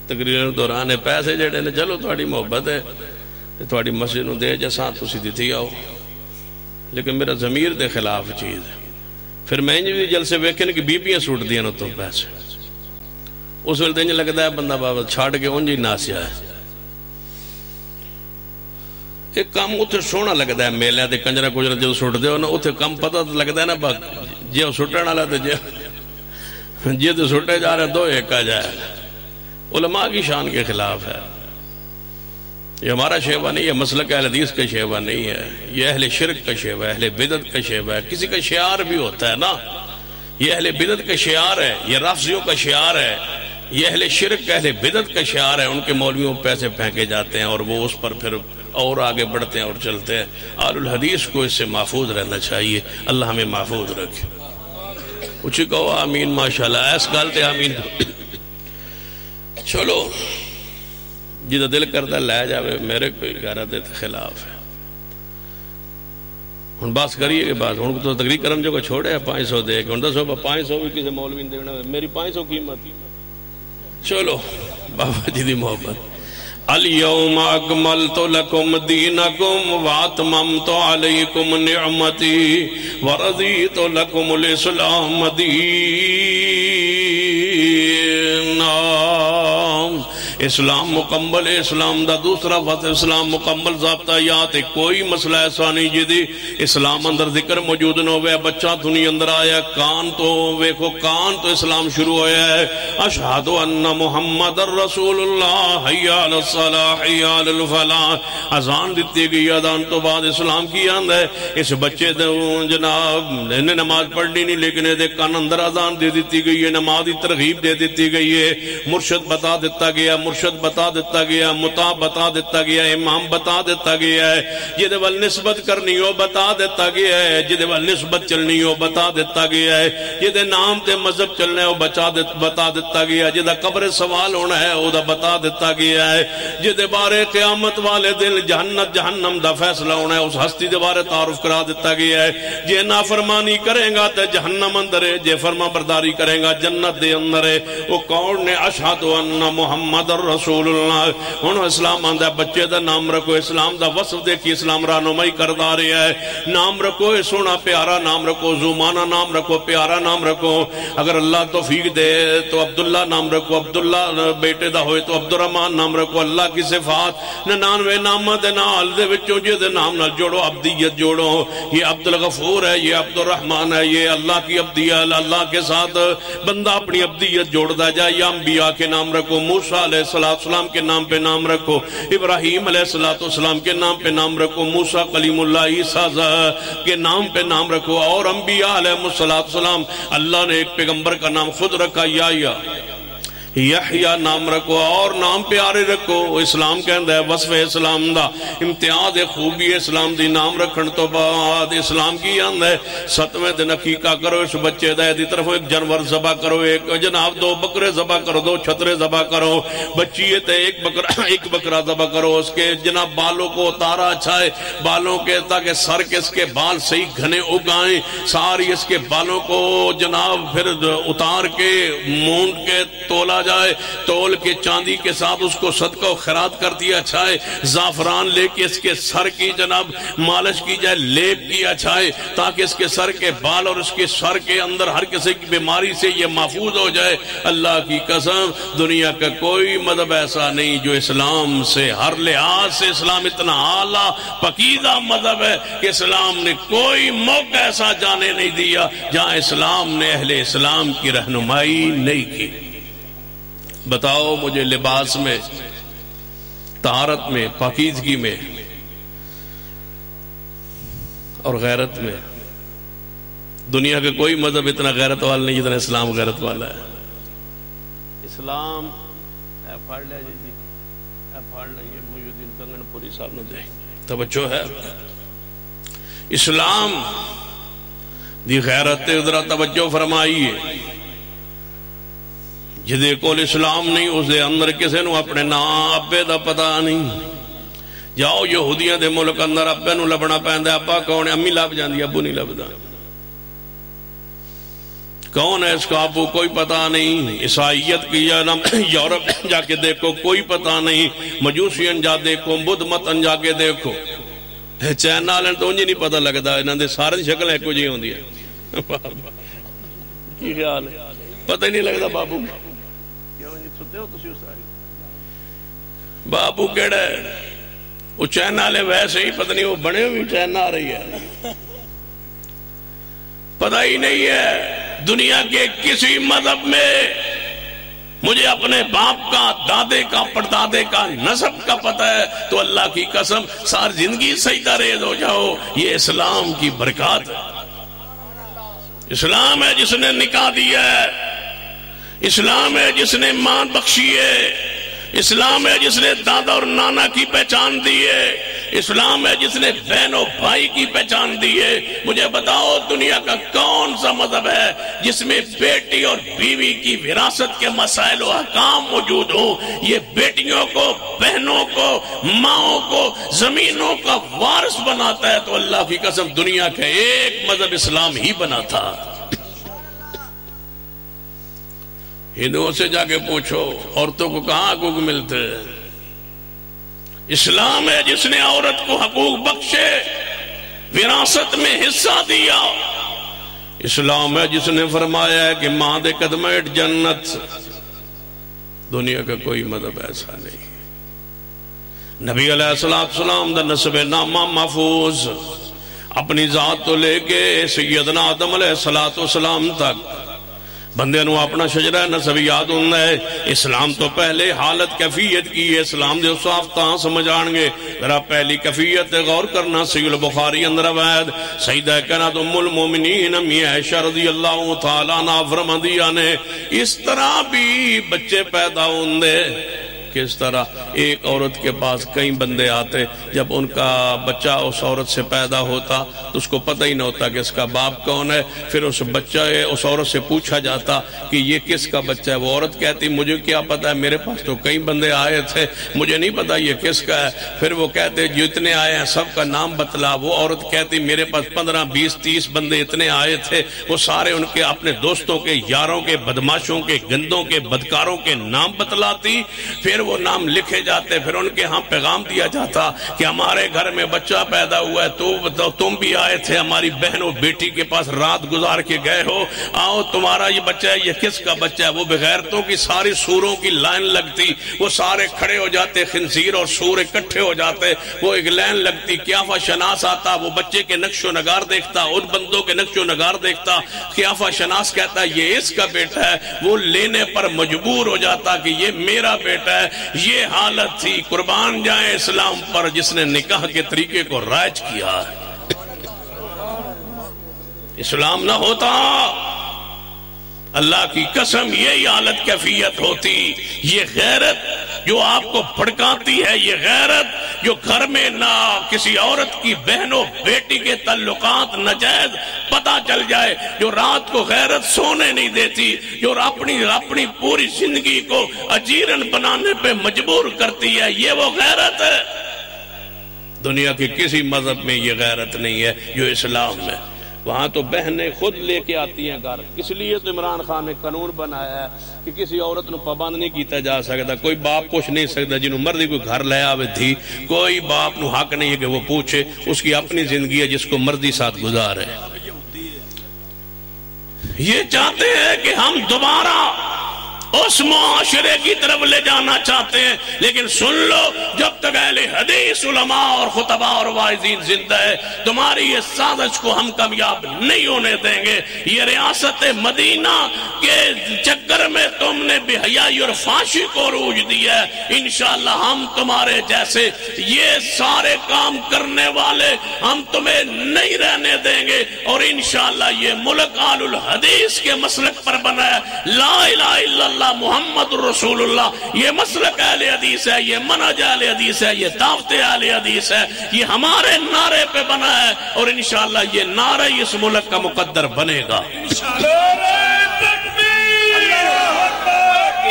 تقریر دوران پیسے جڑے نے چلو تھوڑی محبت ہے تھوڑی مسجد نو دے جیسا تسی دیتی آؤ لیکن میرا ضمیر دے خلاف چیز ہے. پھر میں بھی جلسے ویکھن کہ بیبیاں سوٹ دیا تو پیسے اس ویلے انج لگتا ہے بندہ بابا چھاڑ کے انج ہی ناسیا ہے. ایک کام اتنے سونا لگتا ہے میلے تے کنجرا کجرا جو سٹ دے نا اتنے کم پتہ لگتا ہے نا جی وہ سٹن والا تو جی تو سٹے جا رہے دو ایک آ جائے. علماء کی شان کے خلاف ہے. یہ ہمارا شیوہ نہیں ہے, مسلک اہل حدیث کا شیوہ نہیں ہے, یہ اہل شرک کا شیوہ ہے, اہل بدعت کا شیوہ ہے. کسی کا شعار بھی ہوتا ہے نا, یہ اہل بدعت کا شعار ہے, یہ رافضیوں کا شعار ہے, یہ اہل شرک اہل بدعت کا شعار ہے. ان کے مولویوں پیسے پھینکے جاتے ہیں اور وہ اس پر پھر اور آگے بڑھتے ہیں اور چلتے ہیں. اہل الحدیث کو اس سے محفوظ رہنا چاہیے. اللہ ہمیں محفوظ رکھے. اچھی کہو آمین. ماشاءاللہ ایس گالتے آمین. چلو جیدہ دل کردہ لے جاوے, میرے کوئی غیرت خلاف ہے. ہن بات کریے کہ بات ہن تو تقریر کرم جو کو چھوڑے 500 دے کے, ہن 500 بھی کسی مولوی دینا, میری 500 قیمت. چلو بابا جی دی محبت. اليوم اکملت لکم دینکم واتممت علیکم نعمتی ورضیت لکم الاسلام دینا. اسلام مکمل ہے. اسلام دا دوسرا وقت اسلام مکمل ضابطہ یاد ہے. کوئی مسئلہ ایسا نہیں جدی اسلام اندر ذکر موجود نہ ہوئے. بچہ دنیا اندر آیا, کان تو ویکھو, کان تو اسلام شروع ہویا ہے. اشہد ان محمد رسول اللہ, حی علی الصلاح حی علی الفلاح. اذان دیتی گئی, اذان تو بعد اسلام کی آند ہے. اس بچے جناب انہیں نماز پڑھنی نہیں, لیکن دے کان اندر اذان دے دیتی گئی ہے, نماز کی ترغیب دے دیتی گئی ہے, مرشد بتا دیتا گیا, مرشد بتا دیتا گیا, مطاع بتا دیتا گیا, امام بتا دیتا گیا ہے. جدے وال نسبت کرنی ہو بتا دیتا گیا ہے, جدے وال نسبت چلنی ہو بتا دیتا گیا ہے, جدے نام تے مذہب چلنے ہو بتا دیتا گیا ہے, جدے قبر سوال ہونا ہے وہ بتا دیتا گیا ہے, جدے بارے قیامت والے دن جہنت جہنم دا فیصلہ ہونا ہے اس ہستی دے بارے تعارف کرا دیتا گیا ہے. جے نافرمانی کریں گا تے جہنم اندر ہے, جے فرما برداری کریں گا جنت دے اندر ہے. وہ کون نے اشہد ان محمد رسول اللہ. ہن اسلام آندا بچے دا نام رکھو, اسلام دا وصف دیکھی اسلام رہنمائی کردا رہا ہے. نام رکھو سونا پیارا نام رکھو, زمانہ نام رکھو, پیارا نام رکھو. اگر اللہ توفیق دے تو عبداللہ نام رکھو, عبداللہ بیٹے دا ہوئے تو عبدالرحمن نام رکھو. اللہ کی صفات 99 نامہ دے نال دے وچوں جے دے نام نال جوڑو, عبدیت جوڑو. یہ عبدالغفور ہے, یہ عبدالرحمن ہے, یہ اللہ کی عبدیت. اللہ کے ساتھ بندہ اپنی عبدیت جوڑتا جائے. یا انبیاء کے نام رکھو, موسیٰ علیہ السلام کے نام پہ نام رکھو, ابراہیم علیہ السلام کے نام پہ نام رکھو, موسیٰ کلیم اللہ عیسیٰ کے نام پہ نام رکھو, اور انبیاء علیہ السلام. اللہ نے ایک پیغمبر کا نام خود رکھا یحییٰ نام رکھو, اور نام پیارے رکھو. اسلام کہندا ہے وصف اسلام دا امتیاز خوبی اسلام دی نام رکھن تو بعد اسلام کی آند ہے 7ویں دن عقیقہ کرو اس بچے دا. دی طرف ایک جانور ذبح کرو, ایک جناب 2 بکرے ذبح کرو, 2 چھترے ذبح کرو. بچی تے ایک بکرا ذبح کرو. اس کے جناب بالوں کو اتارا اچھا ہے, بالوں کے تاکہ سر کے اس کے بال صحیح گھنے اگائیں. ساری اس کے بالوں کو جناب پھر اتار کے مونڈ کے تولا جائے, تول کے چاندی کے ساتھ اس کو صدقہ و خیرات کر دیا اچھا ہے. زعفران لے کے اس کے سر کی جناب مالش کی جائے, لیپ کیا اچھا ہے, تاکہ اس کے سر کے بال اور اس کے سر کے اندر ہر کسی کی بیماری سے یہ محفوظ ہو جائے. اللہ کی قسم دنیا کا کوئی مذہب ایسا نہیں جو اسلام سے ہر لحاظ سے, اسلام اتنا اعلیٰ پاکیزہ مذہب ہے کہ اسلام نے کوئی موقع ایسا جانے نہیں دیا جہاں اسلام نے اہل اسلام کی رہنمائی نہیں کی. بتاؤ مجھے لباس میں, طہارت میں, پاکیزگی میں اور غیرت میں دنیا کا کوئی مذہب اتنا غیرت والا نہیں جتنا اسلام غیرت والا ہے. اسلام پڑھ لیا جی, پڑھ لیں محی الدین کنگن پوری صاحب نے دے توجہ ہے. اسلام دی غیرت ادھر توجہ فرمائیے. جدے کول اسلام نہیں اس دے اندر کسے نو اپنے نام ابے دا پتہ نہیں. جاؤ یہودیاں دے ملک اندر ابے نو لبنا پیندا، ابا کون ہے؟ امی لب جاندی، ابو نہیں لبدا. کون ہے اس کا ابو؟ کوئی پتہ نہیں. عیسائیت کی یورپ جا کے دیکھو کوئی پتہ نہیں. مجوسین جا دیکھو، بدھ متن جا کے دیکھو. چین والے تو انج نہیں پتہ لگتا، انہاں دے سارے شکل ایک جہی ہوندی ہے. کی خیال ہے؟ پتہ ہی نہیں لگتا بابو بابو کیڑا ہے. وہ چین والے ویسے ہی پتہ نہیں وہ بنے ہوئی چین آ رہی ہے، پتہ ہی نہیں ہے. دنیا کے کسی مذہب میں مجھے اپنے باپ کا، دادے کا، پردادے کا، نسب کا پتہ ہے تو اللہ کی قسم ساری زندگی سجدہ ریز ہو جاؤ. یہ اسلام کی برکات ہے. اسلام ہے جس نے نکاح دیا ہے، اسلام ہے جس نے ماں بخشی ہے، اسلام ہے جس نے دادا اور نانا کی پہچان دی ہے، اسلام ہے جس نے بہن و بھائی کی پہچان دی ہے. مجھے بتاؤ دنیا کا کون سا مذہب ہے جس میں بیٹی اور بیوی کی وراثت کے مسائل و احکام موجود ہوں؟ یہ بیٹیوں کو، بہنوں کو، ماؤں کو زمینوں کا وارث بناتا ہے. تو اللہ کی قسم دنیا کا ایک مذہب اسلام ہی بنا تھا. ہندوؤں سے جا کے پوچھو عورتوں کو کہاں حقوق ملتے ہیں. اسلام ہے جس نے عورت کو حقوق بخشے، وراثت میں حصہ دیا. اسلام ہے جس نے فرمایا ہے کہ ماں دے قدم اٹھ جنت. دنیا کا کوئی مذہب ایسا نہیں. نبی علیہ السلام دا نسب نامہ محفوظ، اپنی ذات تو لے کے سیدنا آدم علیہ السلام تک بندے نو اپنا شجرہ نسب یاد ہونا ہے. اسلام تو پہلے حالت کیفیت کی ہے. اسلام دے صاف تاں سمجھ آن گے. ذرا پہلی کیفیت غور کرنا. صحیح البخاری اندر روایت سیدہ کائنات ام المومنین امی عائشہ رضی اللہ تعالیٰ عنہا فرماندیاں نے اس طرح بھی بچے پیدا ہوندے. کس طرح؟ ایک عورت کے پاس کئی بندے آتے، جب ان کا بچہ اس عورت سے پیدا ہوتا تو اس کو پتہ ہی نہ ہوتا کہ اس کا باپ کون ہے. پھر اس عورت سے پوچھا جاتا کہ یہ کس کا بچہ ہے. وہ عورت کہتی مجھے کیا پتا ہے، میرے پاس تو کئی بندے آئے تھے، مجھے نہیں پتا یہ کس کا ہے. پھر وہ کہتے جتنے آئے ہیں سب کا نام بتلا. وہ عورت کہتی میرے پاس 15 20 30 بندے اتنے آئے تھے، وہ سارے ان کے اپنے دوستوں کے، یاروں کے، بدماشوں کے، گندوں کے، بدکاروں کے نام بتلاتی. پھر وہ نام لکھے جاتے. پھر ان کے ہاں پیغام دیا جاتا کہ ہمارے گھر میں بچہ پیدا ہوا ہے، تو تم بھی آئے تھے ہماری بہن و بیٹی کے پاس، رات گزار کے گئے ہو، آؤ تمہارا یہ بچہ ہے، یہ کس کا بچہ ہے. وہ بغیرتوں کی ساری سوروں کی لائن لگتی. وہ سارے کھڑے ہو جاتے، خنزیر اور سور اکٹھے ہو جاتے. وہ ایک لائن لگتی. قیافہ شناس آتا، وہ بچے کے نقش و نگار دیکھتا، ان بندوں کے نقش و نگار دیکھتا. قیافہ شناس کہتا یہ اس کا بیٹا ہے. وہ لینے پر مجبور ہو جاتا کہ یہ میرا بیٹا ہے. یہ حالت تھی. قربان جائیں اسلام پر جس نے نکاح کے طریقے کو رائج کیا. اسلام نہ ہوتا اللہ کی قسم یہی حالت کیفیت ہوتی. یہ غیرت جو آپ کو بھڑکاتی ہے، یہ غیرت جو گھر میں نہ کسی عورت کی بہنوں بیٹی کے تعلقات ناجائز پتہ چل جائے، جو رات کو غیرت سونے نہیں دیتی، جو اپنی پوری زندگی کو اجیرن بنانے پہ مجبور کرتی ہے، یہ وہ غیرت ہے. دنیا کے کسی مذہب میں یہ غیرت نہیں ہے جو اسلام ہے. وہاں تو بہنیں خود لے کے آتی ہیں گھر. اس لیے تو عمران خان نے قانون بنایا ہے کہ کسی عورت نو پابند نہیں کیتا جا سکتا. کوئی باپ پوچھ نہیں سکتا جنہوں مرضی کوئی گھر لے آوے تھی. کوئی باپ نو حق نہیں ہے کہ وہ پوچھے. اس کی اپنی زندگی ہے جس کو مرضی ساتھ گزارے. یہ چاہتے ہیں کہ ہم دوبارہ اس معاشرے کی طرف لے جانا چاہتے ہیں. لیکن سن لو، جب تک اہل حدیث علماء اور خطباء اور واعظین زندہ ہے تمہاری یہ سازش کو ہم کامیاب نہیں ہونے دیں گے. یہ ریاست مدینہ کے چکر میں تم نے بے حیائی اور فحاشی کو عروج دیا ہے. انشاءاللہ ہم تمہارے جیسے یہ سارے کام کرنے والے ہم تمہیں نہیں رہنے دیں گے. اور انشاءاللہ یہ ملک آل الحدیث کے مسلک پر بنا ہے. لا الہ الا اللہ محمد رسول اللہ یہ مسلک اہل حدیث ہے، یہ منہج اہل حدیث ہے، یہ دعوت اہل حدیث ہے. یہ ہمارے نعرے پہ بنا ہے اور انشاءاللہ یہ نعرہ اس ملک کا مقدر بنے گا. نعرہ تکبیر، اللہ اکبر.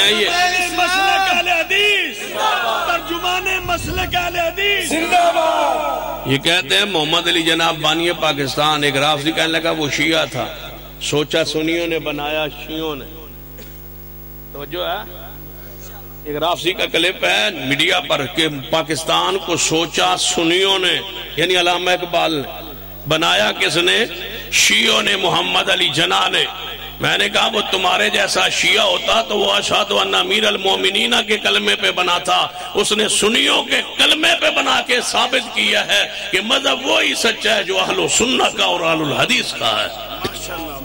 ہیں یہ مسلک اہل حدیث، ترجمان مسلک اہل حدیث زندہ باد. یہ کہتے ہیں محمد علی جناح بانی پاکستان. ایک رافضی کہنے لگا وہ شیعہ تھا، سوچا سنیوں نے بنایا شیعوں نے. توجہ ہے، ایک رافضی کا کلپ ہے میڈیا پر کہ پاکستان کو سوچا سنیوں نے، یعنی علامہ اقبال نے. بنایا کس نے؟ شیعوں نے، محمد علی جناح نے. میں نے کہا وہ تمہارے جیسا شیعہ ہوتا تو وہ اشہد ان امیر المومنین کے کلمے پہ بنا تھا. اس نے سنیوں کے کلمے پہ بنا کے ثابت کیا ہے کہ مذہب وہی سچا ہے جو اہل سنت کا اور اہل الحدیث کا ہے.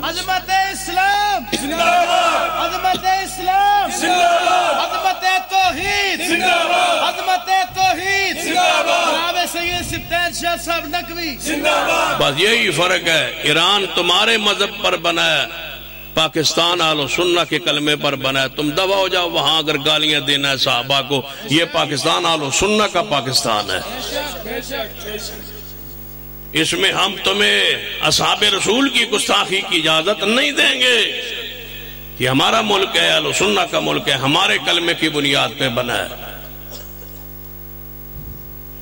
عظمت اسلام زندہ باد، عظمت اسلام زندہ باد، عظمت توحید زندہ باد، عظمت توحید زندہ باد، جناب سید سبطین شاہ صاحب نقوی زندہ باد. بس یہی فرق ہے. ایران تمہارے مذہب پر بنا ہے، پاکستان اہل سنت کے کلمے پر بنا ہے. تم دبا ہو جاؤ وہاں اگر گالیاں دینا ہے صحابہ کو. یہ پاکستان اہل سنت کا پاکستان ہے. اس میں ہم تمہیں اصحاب رسول کی گستاخی کی اجازت نہیں دیں گے. یہ ہمارا ملک ہے، اہل سنت کا ملک ہے، ہمارے کلمے کی بنیاد پہ بنا ہے.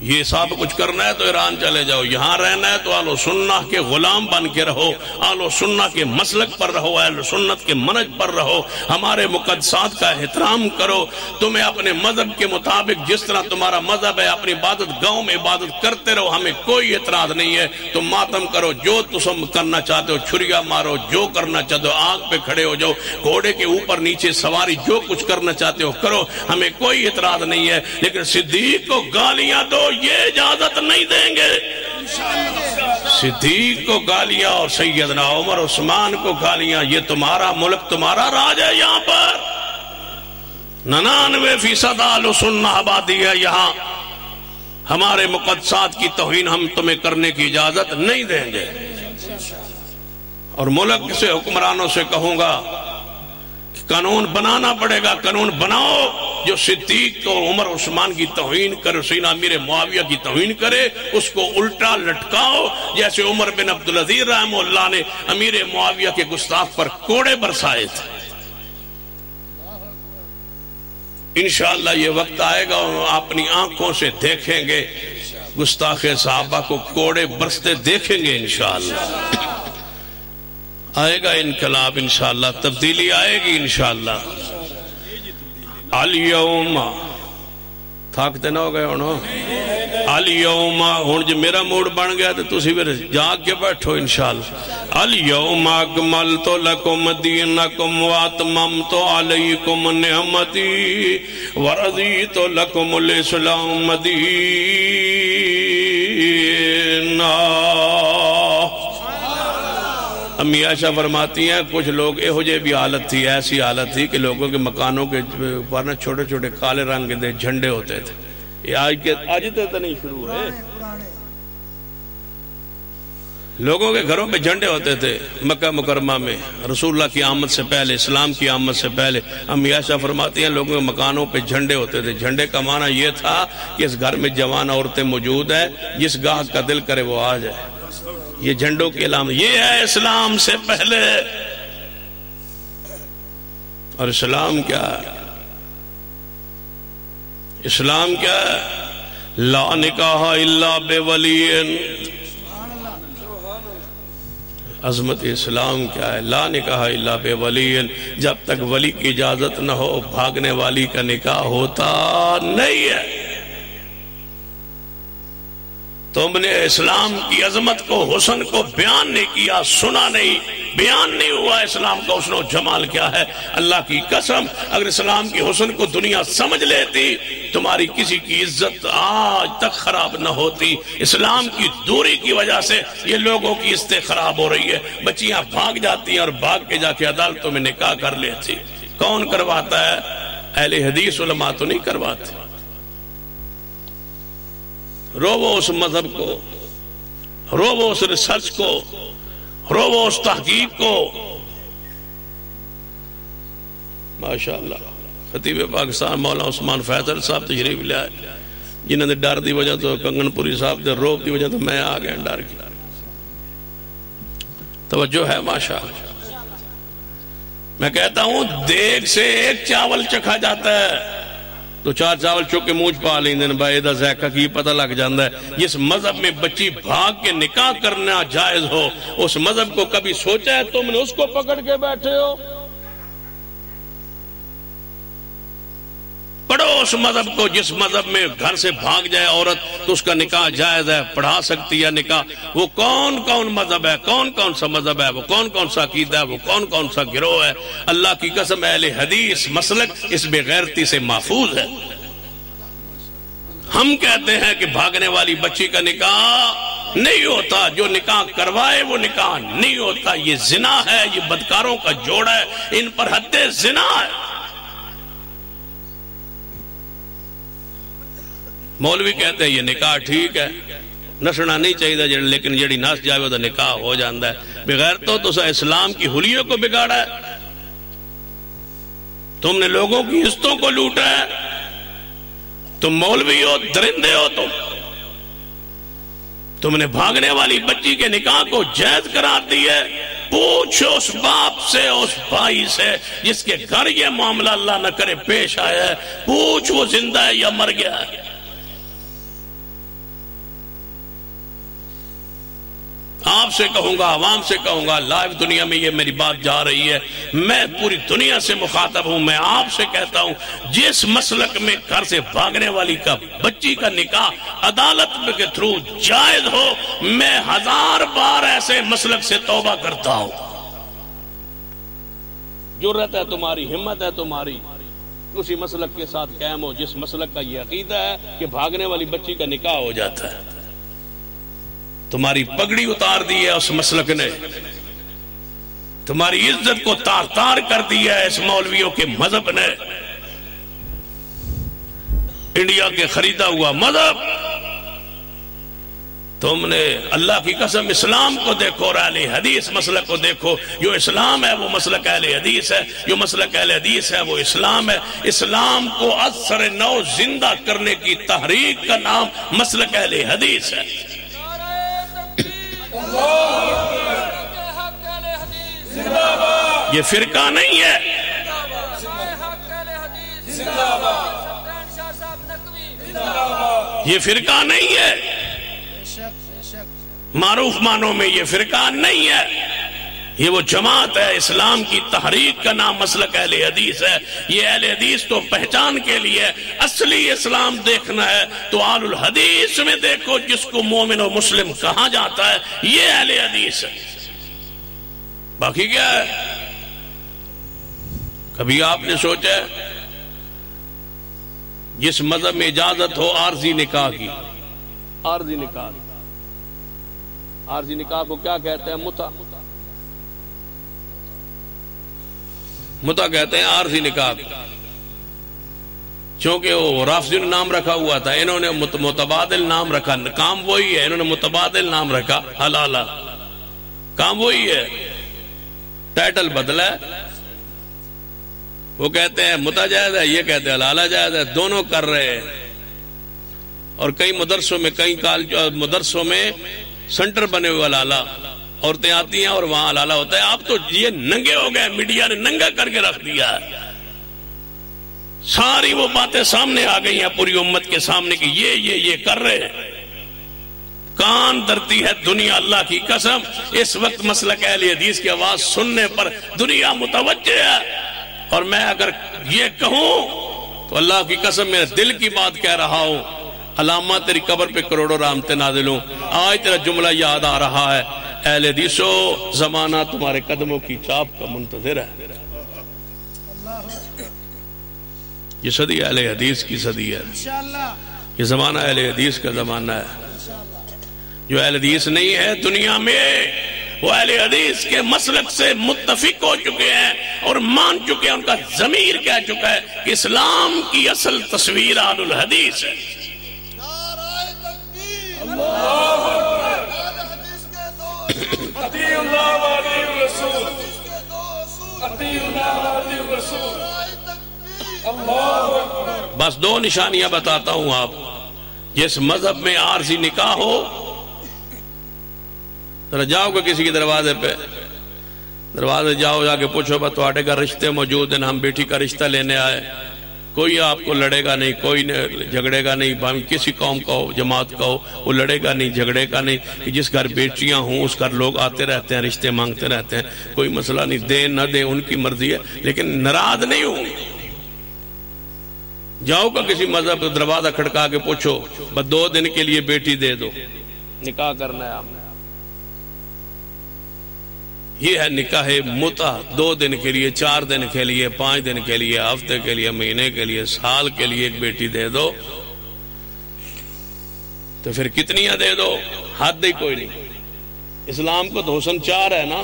یہ سب کچھ کرنا ہے تو ایران چلے جاؤ. یہاں رہنا ہے تو اہل سنت کے غلام بن کے رہو، اہل سنت کے مسلک پر رہو، اہل سنت کے منہج پر رہو، ہمارے مقدسات کا احترام کرو. تمہیں اپنے مذہب کے مطابق جس طرح تمہارا مذہب ہے اپنی عبادت گاؤں میں عبادت کرتے رہو، ہمیں کوئی اعتراض نہیں ہے. تم ماتم کرو، جو تم کرنا چاہتے ہو، چھریا مارو، جو کرنا چاہتے ہو، آگ پہ کھڑے ہو جاؤ، گھوڑے کے اوپر نیچے سواری، جو کچھ کرنا چاہتے ہو کرو، ہمیں کوئی اعتراض نہیں ہے. لیکن صدیق کو گالیاں دو یہ اجازت نہیں دیں گے. صدیق کو گالیاں اور سیدنا عمر عثمان کو گالیاں، یہ تمہارا ملک تمہارا راج ہے. یہاں پر 99% اہل سنت آبادی ہے. یہاں ہمارے مقدسات کی توہین ہم تمہیں کرنے کی اجازت نہیں دیں گے. اور ملک سے حکمرانوں سے کہوں گا کہ قانون بنانا پڑے گا. قانون بناؤ جو صدیق کو عمر عثمان کی توہین کرے، سیدنا امیر معاویہ کی توہین کرے، اس کو الٹا لٹکاؤ جیسے عمر بن عبدالعزیز رحمہ اللہ نے امیر معاویہ کے گستاخ پر کوڑے برسائے تھے. انشاءاللہ یہ وقت آئے گا اور اپنی آنکھوں سے دیکھیں گے، گستاخ صحابہ کو کوڑے برستے دیکھیں گے. انشاءاللہ آئے گا انقلاب، انشاءاللہ تبدیلی آئے گی انشاءاللہ. الیوم تھاکتے نہ ہو گئے ہونو الیوم ہون جو میرا موڈ بن گیا تو تسی پھر جاگ کے بیٹھو انشاءاللہ. الیوم اکملت لکم دینکم واتممت علیکم نعمتی ورضیت لکم الاسلام دینا. امی عائشہ فرماتی ہیں کچھ لوگ اے ہو جے بھی حالت تھی، ایسی حالت تھی کہ لوگوں کے مکانوں کے پر چھوٹے چھوٹے کالے رنگ کے جھنڈے ہوتے تھے. یہ آج تو نہیں شروع ہے، لوگوں کے گھروں پہ جھنڈے ہوتے تھے. مکہ مکرمہ میں رسول اللہ کی آمد سے پہلے، اسلام کی آمد سے پہلے امی عائشہ فرماتی ہیں لوگوں کے مکانوں پہ جھنڈے ہوتے تھے. جھنڈے کا معنی یہ تھا کہ اس گھر میں جوان عورتیں موجود ہیں، جس گاہک کا دل کرے وہ آ جائے. یہ جھنڈوں کی علامت یہ ہے اسلام سے پہلے. اور اسلام کیا ہے؟ اسلام کیا ہے؟ لا نکاح الا بولی. عظمت اسلام کیا ہے؟ لا نکاح الا بولی. جب تک ولی کی اجازت نہ ہو بھاگنے والی کا نکاح ہوتا نہیں ہے. تم نے اسلام کی عظمت کو، حسن کو بیان نہیں کیا، سنا نہیں، بیان نہیں ہوا اسلام کا حسن و جمال کیا ہے. اللہ کی قسم اگر اسلام کی حسن کو دنیا سمجھ لیتی تمہاری کسی کی عزت آج تک خراب نہ ہوتی. اسلام کی دوری کی وجہ سے یہ لوگوں کی عزتیں خراب ہو رہی ہے. بچیاں بھاگ جاتی ہیں اور بھاگ کے جا کے عدالتوں میں نکاح کر لیتی. کون کرواتا ہے؟ اہل حدیث علماء تو نہیں کرواتے. روو اس مذہب کو، روو اس ریسرچ کو، روو اس تحقیق کو. ماشاءاللہ خطیب پاکستان مولانا عثمان فیصل صاحب تشریف لے آئے، جنہوں نے ڈر دی وجہ تو کنگن پوری صاحب دے روب دی وجہ تو میں آ گیا ڈر کی. توجہ ہے ماشاءاللہ. میں کہتا ہوں دیگ سے ایک چاول چکھا جاتا ہے تو 4 چاول چک کے منہ پا لیں دن بھائی دا ذائقہ کی پتہ لگ جاندہ ہے. جس مذہب میں بچی بھاگ کے نکاح کرنا جائز ہو اس مذہب کو کبھی سوچا ہے تم نے اس کو پکڑ کے بیٹھے ہو؟ پڑھو اس مذہب کو جس مذہب میں گھر سے بھاگ جائے عورت تو اس کا نکاح جائز ہے, پڑھا سکتی ہے نکاح. وہ کون کون مذہب ہے, کون کون سا مذہب ہے, وہ کون کون سا عقیدہ ہے, وہ کون کون سا گروہ ہے. اللہ کی قسم اہل حدیث مسلک اس بے غیرتی سے محفوظ ہے. ہم کہتے ہیں کہ بھاگنے والی بچی کا نکاح نہیں ہوتا, جو نکاح کروائے وہ نکاح نہیں ہوتا. یہ زنا ہے, یہ بدکاروں کا جوڑ ہے, ان پر حد زنا ہے. مولوی کہتے ہیں یہ نکاح ٹھیک ہے, نسنا نہیں چاہیے لیکن جڑی نس جائے تو نکاح ہو جاندہ ہے. بغیر تو اسلام کی حلیوں کو بگاڑا ہے, تم نے لوگوں کی عزتوں کو لوٹا ہے. تم مولوی ہو, درندے ہو, تم نے بھاگنے والی بچی کے نکاح کو جائز قرار دی ہے. پوچھو اس باپ سے, اس بھائی سے جس کے گھر یہ معاملہ اللہ نہ کرے پیش آیا ہے, پوچھ وہ زندہ ہے یا مر گیا ہے. آپ سے کہوں گا, عوام سے کہوں گا, لائیو دنیا میں یہ میری بات جا رہی ہے, میں پوری دنیا سے مخاطب ہوں. میں آپ سے کہتا ہوں جس مسلک میں گھر سے بھاگنے والی کا بچی کا نکاح عدالت کے تھرو جائز ہو, میں 1000 بار ایسے مسلک سے توبہ کرتا ہوں. جرأت ہے تمہاری, ہمت ہے تمہاری, اسی مسلک کے ساتھ قائم ہو جس مسلک کا یہ عقیدہ ہے کہ بھاگنے والی بچی کا نکاح ہو جاتا ہے. تمہاری پگڑی اتار دی ہے اس مسلک نے, تمہاری عزت کو تار تار کر دیا ہے اس مولویوں کے مذہب نے. انڈیا کے خریدا ہوا مذہب, تم نے اللہ کی قسم اسلام کو دیکھو اور اہل حدیث مسلک کو دیکھو. جو اسلام ہے وہ مسلک اہل حدیث ہے, جو مسلک اہل حدیث ہے وہ اسلام ہے. اسلام کو اثر نو زندہ کرنے کی تحریک کا نام مسلک اہل حدیث ہے. یہ فرقہ نہیں ہے, یہ فرقہ نہیں ہے, معروف معنوں میں یہ فرقہ نہیں ہے, یہ وہ جماعت ہے. اسلام کی تحریک کا نام مسلک اہل حدیث ہے. یہ اہل حدیث تو پہچان کے لیے, اصلی اسلام دیکھنا ہے تو آل الحدیث میں دیکھو جس کو مومن و مسلم کہا جاتا ہے, یہ اہل حدیث ہے. باقی کیا ہے؟ کبھی آپ نے سوچا ہے جس مذہب میں اجازت ہو عارضی نکاح کی, عارضی نکاح, عارضی نکاح کو کیا کہتے ہیں؟ متع کہتے ہیں عارضی نکاح. چونکہ وہ رافضی نے نام رکھا ہوا تھا, انہوں نے متبادل نام رکھا. کام وہی ہے, انہوں نے متبادل نام رکھا حلالہ. کام وہی ہے, ٹائٹل بدلا ہے. وہ کہتے ہیں متع جائز ہے, یہ کہتے ہیں حلالہ جائز ہے. دونوں کر رہے ہیں. اور کئی مدرسوں میں, کئی مدرسوں میں سنٹر بنے ہوئے حلالہ, عورتیں آتی ہیں اور وہاں حلالہ ہوتا ہے. آپ تو یہ ننگے ہو گئے, میڈیا نے ننگا کر کے رکھ دیا ہے. ساری وہ باتیں سامنے آ گئی ہیں پوری امت کے سامنے کہ یہ کر رہے ہیں. کان دھرتی ہے دنیا, اللہ کی قسم اس وقت مسلک اہل حدیث کی آواز سننے پر دنیا متوجہ ہے. اور میں اگر یہ کہوں تو اللہ کی قسم میرے دل کی بات کہہ رہا ہوں, علامہ تیری قبر پہ کروڑوں رحمتیں نازل ہوں. آج تیرا جملہ یاد آ رہا ہے, اہل حدیثو زمانہ تمہارے قدموں کی چاپ کا منتظر ہے. یہ صدی اہل حدیث کی صدی ہے, یہ زمانہ اہل حدیث کا زمانہ ہے. جو اہل حدیث نہیں ہے دنیا میں, وہ اہل حدیث کے مسلک سے متفق ہو چکے ہیں اور مان چکے ہیں. ان کا ضمیر کہہ چکا ہے کہ اسلام کی اصل تصویر اہل الحدیث ہے. بس 2 نشانیاں بتاتا ہوں آپ. جس مذہب میں عارضی نکاح ہو, ذرا جاؤ گے کسی کے دروازے پہ, دروازے جاؤ جا کے پوچھو بس تواڈے گھر رشتے موجود ہیں، ہم بیٹی کا رشتہ لینے آئے، کوئی آپ کو لڑے گا نہیں، کوئی جھگڑے گا نہیں، باہم کسی قوم کا ہو جماعت کا ہو وہ لڑے گا نہیں جھگڑے گا نہیں، کہ جس گھر بیٹیاں ہوں اس گھر لوگ آتے رہتے ہیں رشتے مانگتے رہتے ہیں، کوئی مسئلہ نہیں، دیں نہ دیں ان کی مرضی ہے، لیکن ناراض نہیں ہوں۔ جاؤ کا کسی مذہب دروازہ کھڑکا کے پوچھو بس 2 دن کے لیے بیٹی دے دو، نکاح کرنا ہے آپ نے، یہ ہے نکاح متع، 2 دن کے لیے، 4 دن کے لیے، 5 دن کے لیے، ہفتے کے لیے، مہینے کے لیے، سال کے لیے ایک بیٹی دے دو، تو پھر کتنیاں دے دو؟ حد ہی کوئی نہیں۔ اسلام کو تو حسن 4 ہے نا،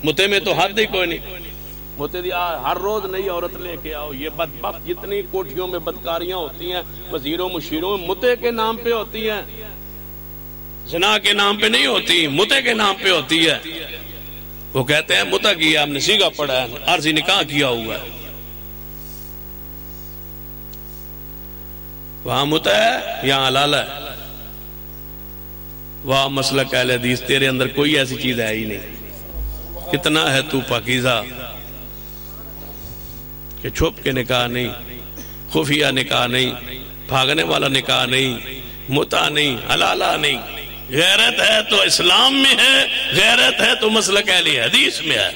متے میں تو حد ہی کوئی نہیں۔ متے دی ہر روز نئی عورت لے کے آؤ، یہ بدبخت جتنی کوٹھیوں میں بدکاریاں ہوتی ہیں وزیروں مشیروں میں متے کے نام پہ ہوتی ہیں، زنا کے نام پہ نہیں ہوتی، متے کے نام پہ ہوتی ہے۔ وہ کہتے ہیں متا کیا ہم نے سیگا پڑھا ہے، عارضی نکاح کیا ہوا ہے، وہاں متا ہے یہاں حلال ہے، وہاں مسلک اہل حدیث، تیرے اندر کوئی ایسی چیز ہے ہی نہیں، کتنا ہے تو پاکیزہ کہ چھپ کے نکاح نہیں، خفیہ نکاح نہیں، بھاگنے والا نکاح نہیں، متا نہیں، حلالہ نہیں۔ غیرت ہے تو اسلام میں ہے، غیرت ہے تو مسلک اہل حدیث میں ہے۔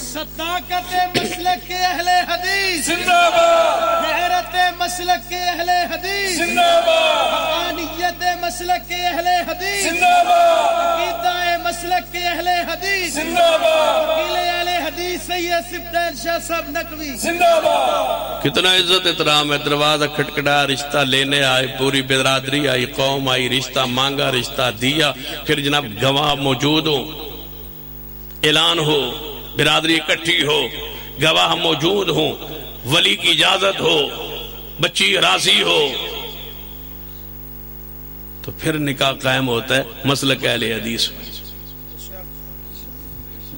صداقت مسلک کے اہل حدیث زندہ باد، غیرت مسلک کے اہل حدیث زندہ باد، حقانیت مسلک کے اہل حدیث زندہ باد، عقیدہ مسلک کے اہل حدیث زندہ باد، وکیل اہل حدیث سید سفدین شاہ صاحب نقوی زندہ باد۔ کتنا عزت احترام ہے، دروازہ کھٹکھٹایا، رشتہ لینے آئے، پوری برادری آئی، قوم آئی، رشتہ مانگا، رشتہ دیا، پھر جناب گواہ موجود ہو، اعلان ہو، برادری اکٹھی ہو، گواہ موجود ہو، ولی کی اجازت ہو، بچی راضی ہو، تو پھر نکاح قائم ہوتا ہے مسلک اہل حدیث میں۔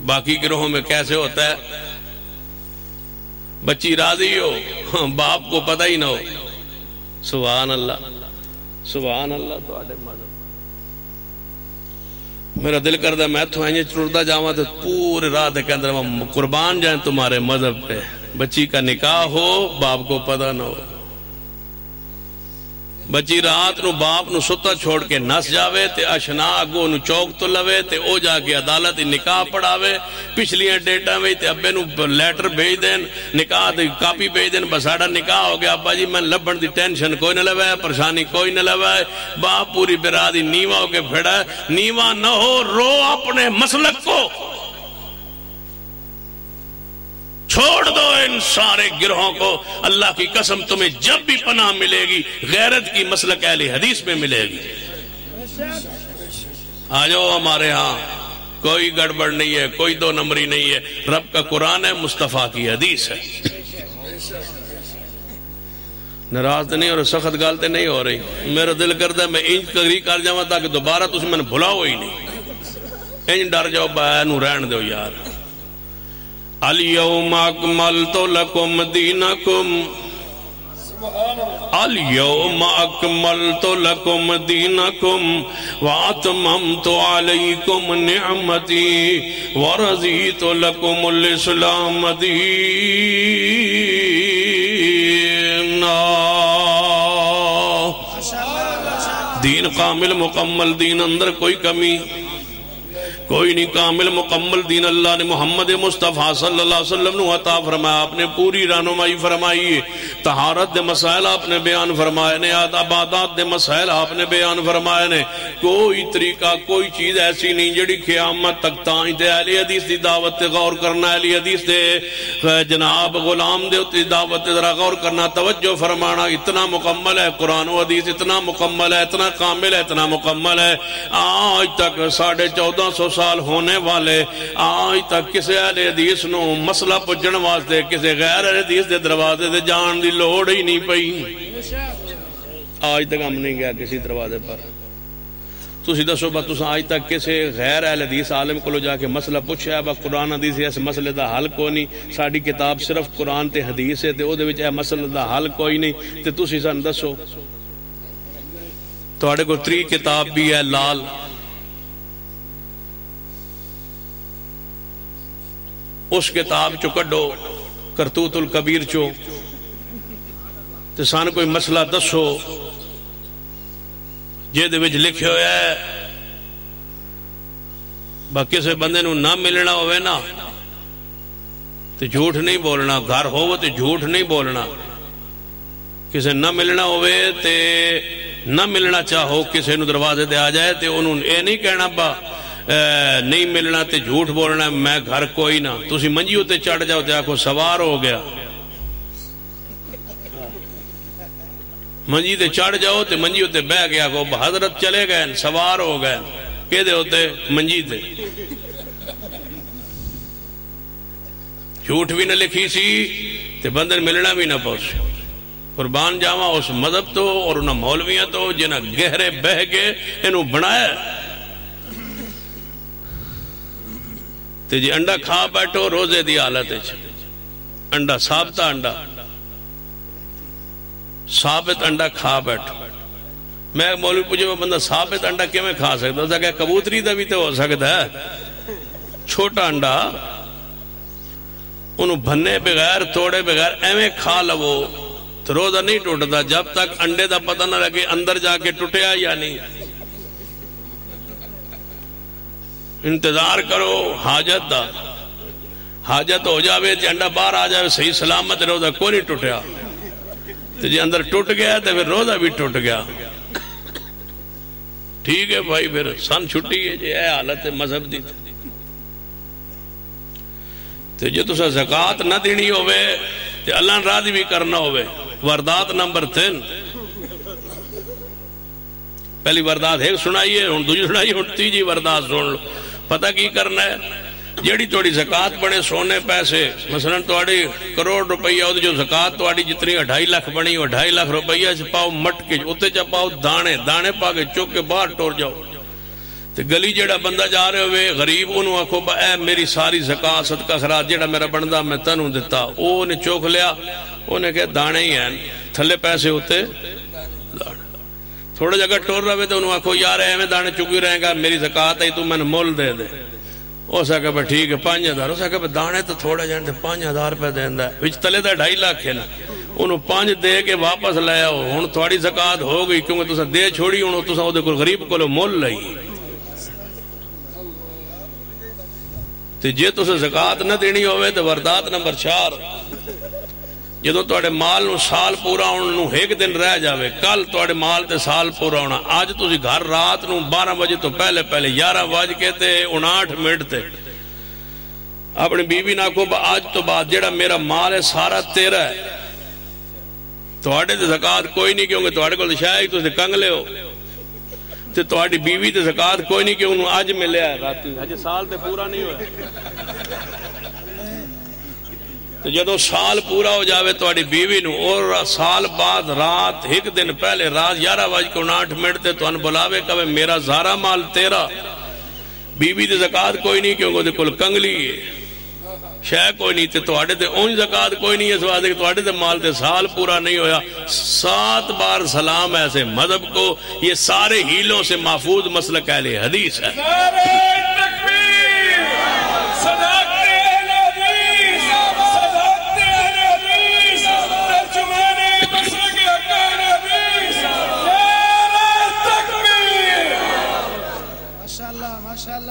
باقی گروہوں میں کیسے ہوتا ہے؟ بچی راضی ہو، باپ کو پتہ ہی نہ ہو، سبحان اللہ سبحان اللہ۔ تو آٹے مذہب میرا دل کرتا ہے میں تو اینجے چڑھتا جاواں تو پورے رات کے اندر قربان جائیں تمہارے مذہب پہ، بچی کا نکاح ہو، باپ کو پتہ نہ ہو، بچی رات نو باپ نو ستا چھوڑ کے نس جاوے تے اشنا اگو نو چوک تو لوے تے او جا کے عدالت نکاح پڑھاوے، پچھلیاں ڈیٹاں وچ تے ابے نو لیٹر بھیج دین، نکاح دی کاپی بھیج دین، بس ساڈا نکاح ہو گیا ابا جی، میں لبن دی ٹینشن کوئی نہ لوے، پریشانی کوئی نہ لوے۔ باپ پوری برادری نیواں ہو کے پھڑا ہے، نیواں نہ ہو، رو اپنے مسلک کو، چھوڑ دو ان سارے گروہوں کو، اللہ کی قسم تمہیں جب بھی پناہ ملے گی غیرت کی مسلک اہل حدیث میں ملے گی۔ آ جاؤ ہمارے ہاں، کوئی گڑبڑ نہیں ہے، کوئی 2 نمبری نہیں ہے، رب کا قرآن ہے، مصطفیٰ کی حدیث ہے۔ ناراض نہیں اور سخت گالتے نہیں ہو رہی، میرا دل کرتا ہے میں انج کری کر جاؤں تاکہ دوبارہ تسی میں نے بھلاؤ ہی نہیں، انج ڈر جاؤ بایا نو رہن دو یار۔ اليوم اکملت لکم دینکم، اليوم اکملت لکم دینکم واتممت علیکم نعمتی ورضیت لکم الاسلام دینا۔ دین کامل مکمل دین، اندر کوئی کمی کوئی نہیں، کامل مکمل دین اللہ نے محمد مصطفیٰ صلی اللہ علیہ وسلم نے عطا فرمایا، آپ نے پوری رہنمائی فرمائی ہے، طہارت دے مسائل آپ نے بیان فرمائے نے، عبادات دے مسائل آپ نے بیان فرمائے نے، کوئی طریقہ کوئی چیز ایسی نہیں جڑی قیامت تک تائیں تے اہل حدیث دی دعوت تے غور کرنا، اہل حدیث دے جناب غلام دے تے دعوت تے ذرا غور کرنا، توجہ فرمانا، اتنا مکمل ہے قرآن و حدیث، اتنا مکمل ہے، اتنا کامل ہے، اتنا مکمل ہے، آج تک 1450 سال ہونے والے، آج تک کسی اہل حدیث نو مسئلہ پجن واسطے کسی غیر اہل حدیث دے دروازے دے جان دی لوڑ ہی نہیں پئی، آج تک ہم نہیں گیا کسی دروازے پر۔ تسی دسو با تساں آج تک کسی غیر اہل حدیث عالم کو جا کے مسئلہ پوچھا ہے با قرآن حدیث اس مسئلے دا حل کوئی نہیں، ساڈی کتاب صرف قرآن تے حدیث ہے تے او دے وچ اے مسئلے دا حل کوئی نہیں، تے تسی سان دسو تواڈے کو 3 کتاب بھی ہے لال، اس کتاب چو کڈو کرتوت الکبیر چو تے سان کوئی مسئلہ دسو جے دے وچ لکھے ہویا ہے با کسے بندے نو نہ ملنا ہوئے نا تے جھوٹ نہیں بولنا، گھر ہو تے جھوٹ نہیں بولنا، کسے نہ ملنا ہوئے تے نہ ملنا چاہو کسے نو دروازے دے آ جائے تے انہوں اے نہیں کہنا با نہیں ملنا تے جھوٹ بولنا میں گھر کوئی نہ، تسی منجی ہوتے چڑھ جاؤ تے آکھو سوار ہو گیا، منجی تے چڑھ جاؤ تے منجی ہوتے بہ گیا کو حضرت چلے گئے سوار ہو گئے کہ دے ہوتے منجی تے جھوٹ بھی نہ لکھی سی تے بندر ملنا بھی نہ پہنچے۔ قربان جاواں اس مذہب تو اور انہاں مولویاں تو جنہاں گہرے بہ کے انہوں بنایا تے جی انڈا کھا بیٹھو روزے دی حالت ہے، انڈا ثابتہ انڈا ثابت انڈا کھا بیٹھو۔ میں مولوی پوچھے وہ بندہ ثابت انڈا کیوں میں کھا سکتا؟ اسے کہ کبوتری دا بھی تو ہو سکتا ہے، چھوٹا انڈا انہوں بھنے بغیر توڑے بغیر ایویں کھا لو تو روزہ نہیں ٹوٹتا جب تک انڈے دا پتہ نہ لگے اندر جا کے ٹوٹیا یا نہیں۔ انتظار کرو حاجت دا، حاجت ہو جاوے تے انڈا باہر آ جاوے صحیح سلامت روزہ کوئی نہیں ٹوٹیا، تے جی اندر ٹوٹ گیا تو پھر روزہ بھی ٹوٹ گیا۔ ٹھیک ہے بھائی، پھر سن چھٹی ہے جی اے حالت مذہب دی تے جے تسا زکات نہ دینی ہوئے تے اللہ راضی بھی کرنا ہوئے۔ واردات نمبر 3، پہلی واردات ایک سنائیے، ہن دوسری سنائیے، ہن تیجی واردات سن لو۔ پتہ کی کرنا ہے؟ جیڑی توڑی زکات بنے سونے پیسے، مثلا توڑی کروڑ روپیہ ہو جو زکات توڑی جتنی 2.5 لاکھ بنی ہو 2.5 لاکھ روپیہ سے پاؤ مٹکے اتے چا پاؤ دانے دانے پا کے چوک کے باہر ٹور جاؤ تے گلی جیڑا بندہ جا رہے ہوئے غریب انہوں آکھو با اے میری ساری زکات صدقہ خیرات جیڑا میرا بندہ میں تنوں دیتا، او نے چوک لیا، او نے کہا دانے ہی ہیں تھلے پیسے ہوتے تھوڑا جگہ ٹور رہے تو انہوں آکھو یار اے میں دانے چکی رہے گا میری زکات ہے تو میں نے مول دے دے۔ او سا کہا ٹھیک ہے 5,000، او سا کہا دانے تو تھوڑا جانتے 5,000 روپے دیندہ ہے وچ تلے دا 2.5 لاکھ ہے نا، انہوں 5 دے کے واپس لے آؤ، ہن تھوڑی زکات ہو گئی کیونکہ تسا دے چھوڑی، انہوں تسا او دے کو غریب کو لو مول لئی تے جے تسا زکات نہ دینی ہوئے تو واردات نمبر 4، جدوں تواڈے مال نو سال پورا ہونے نو 1 دن رہ جاوے، کل تواڈے مال تے سال پورا ہونا، آج تسی گھر رات نو 12 بجے تو پہلے 11 بج کے تے 59 منٹ تے اپنی بیوی نہ کو آج تو بعد جڑا میرا مال ہے سارا تیرا ہے، تواڈے تے زکات کوئی نہیں کیونکہ تواڈے کول شاید تسی کنگلے ہو، تے تواڈی بیوی تے زکات کوئی نہیں کیوں اج ملیا ہے راتی اج سال تے پورا نہیں ہویا، تو جدو سال پورا ہو جاوے تواڈی بیوی نو اور سال بعد رات 1 دن پہلے رات 11:59 منٹ تے تانوں بلاوے کہے میرا سارا مال تیرا، بیوی تے زکات کوئی نہیں کیونکہ دے کول کنگلی ہے شے کوئی نہیں تے تواڈے تے اونج زکات کوئی نہیں، اس واسطے کہ تواڈے تے مال تے سال پورا نہیں ہویا۔ 7 بار سلام ایسے مذہب کو، یہ سارے ہیلوں سے محفوظ مسلک اہل حدیث ہے۔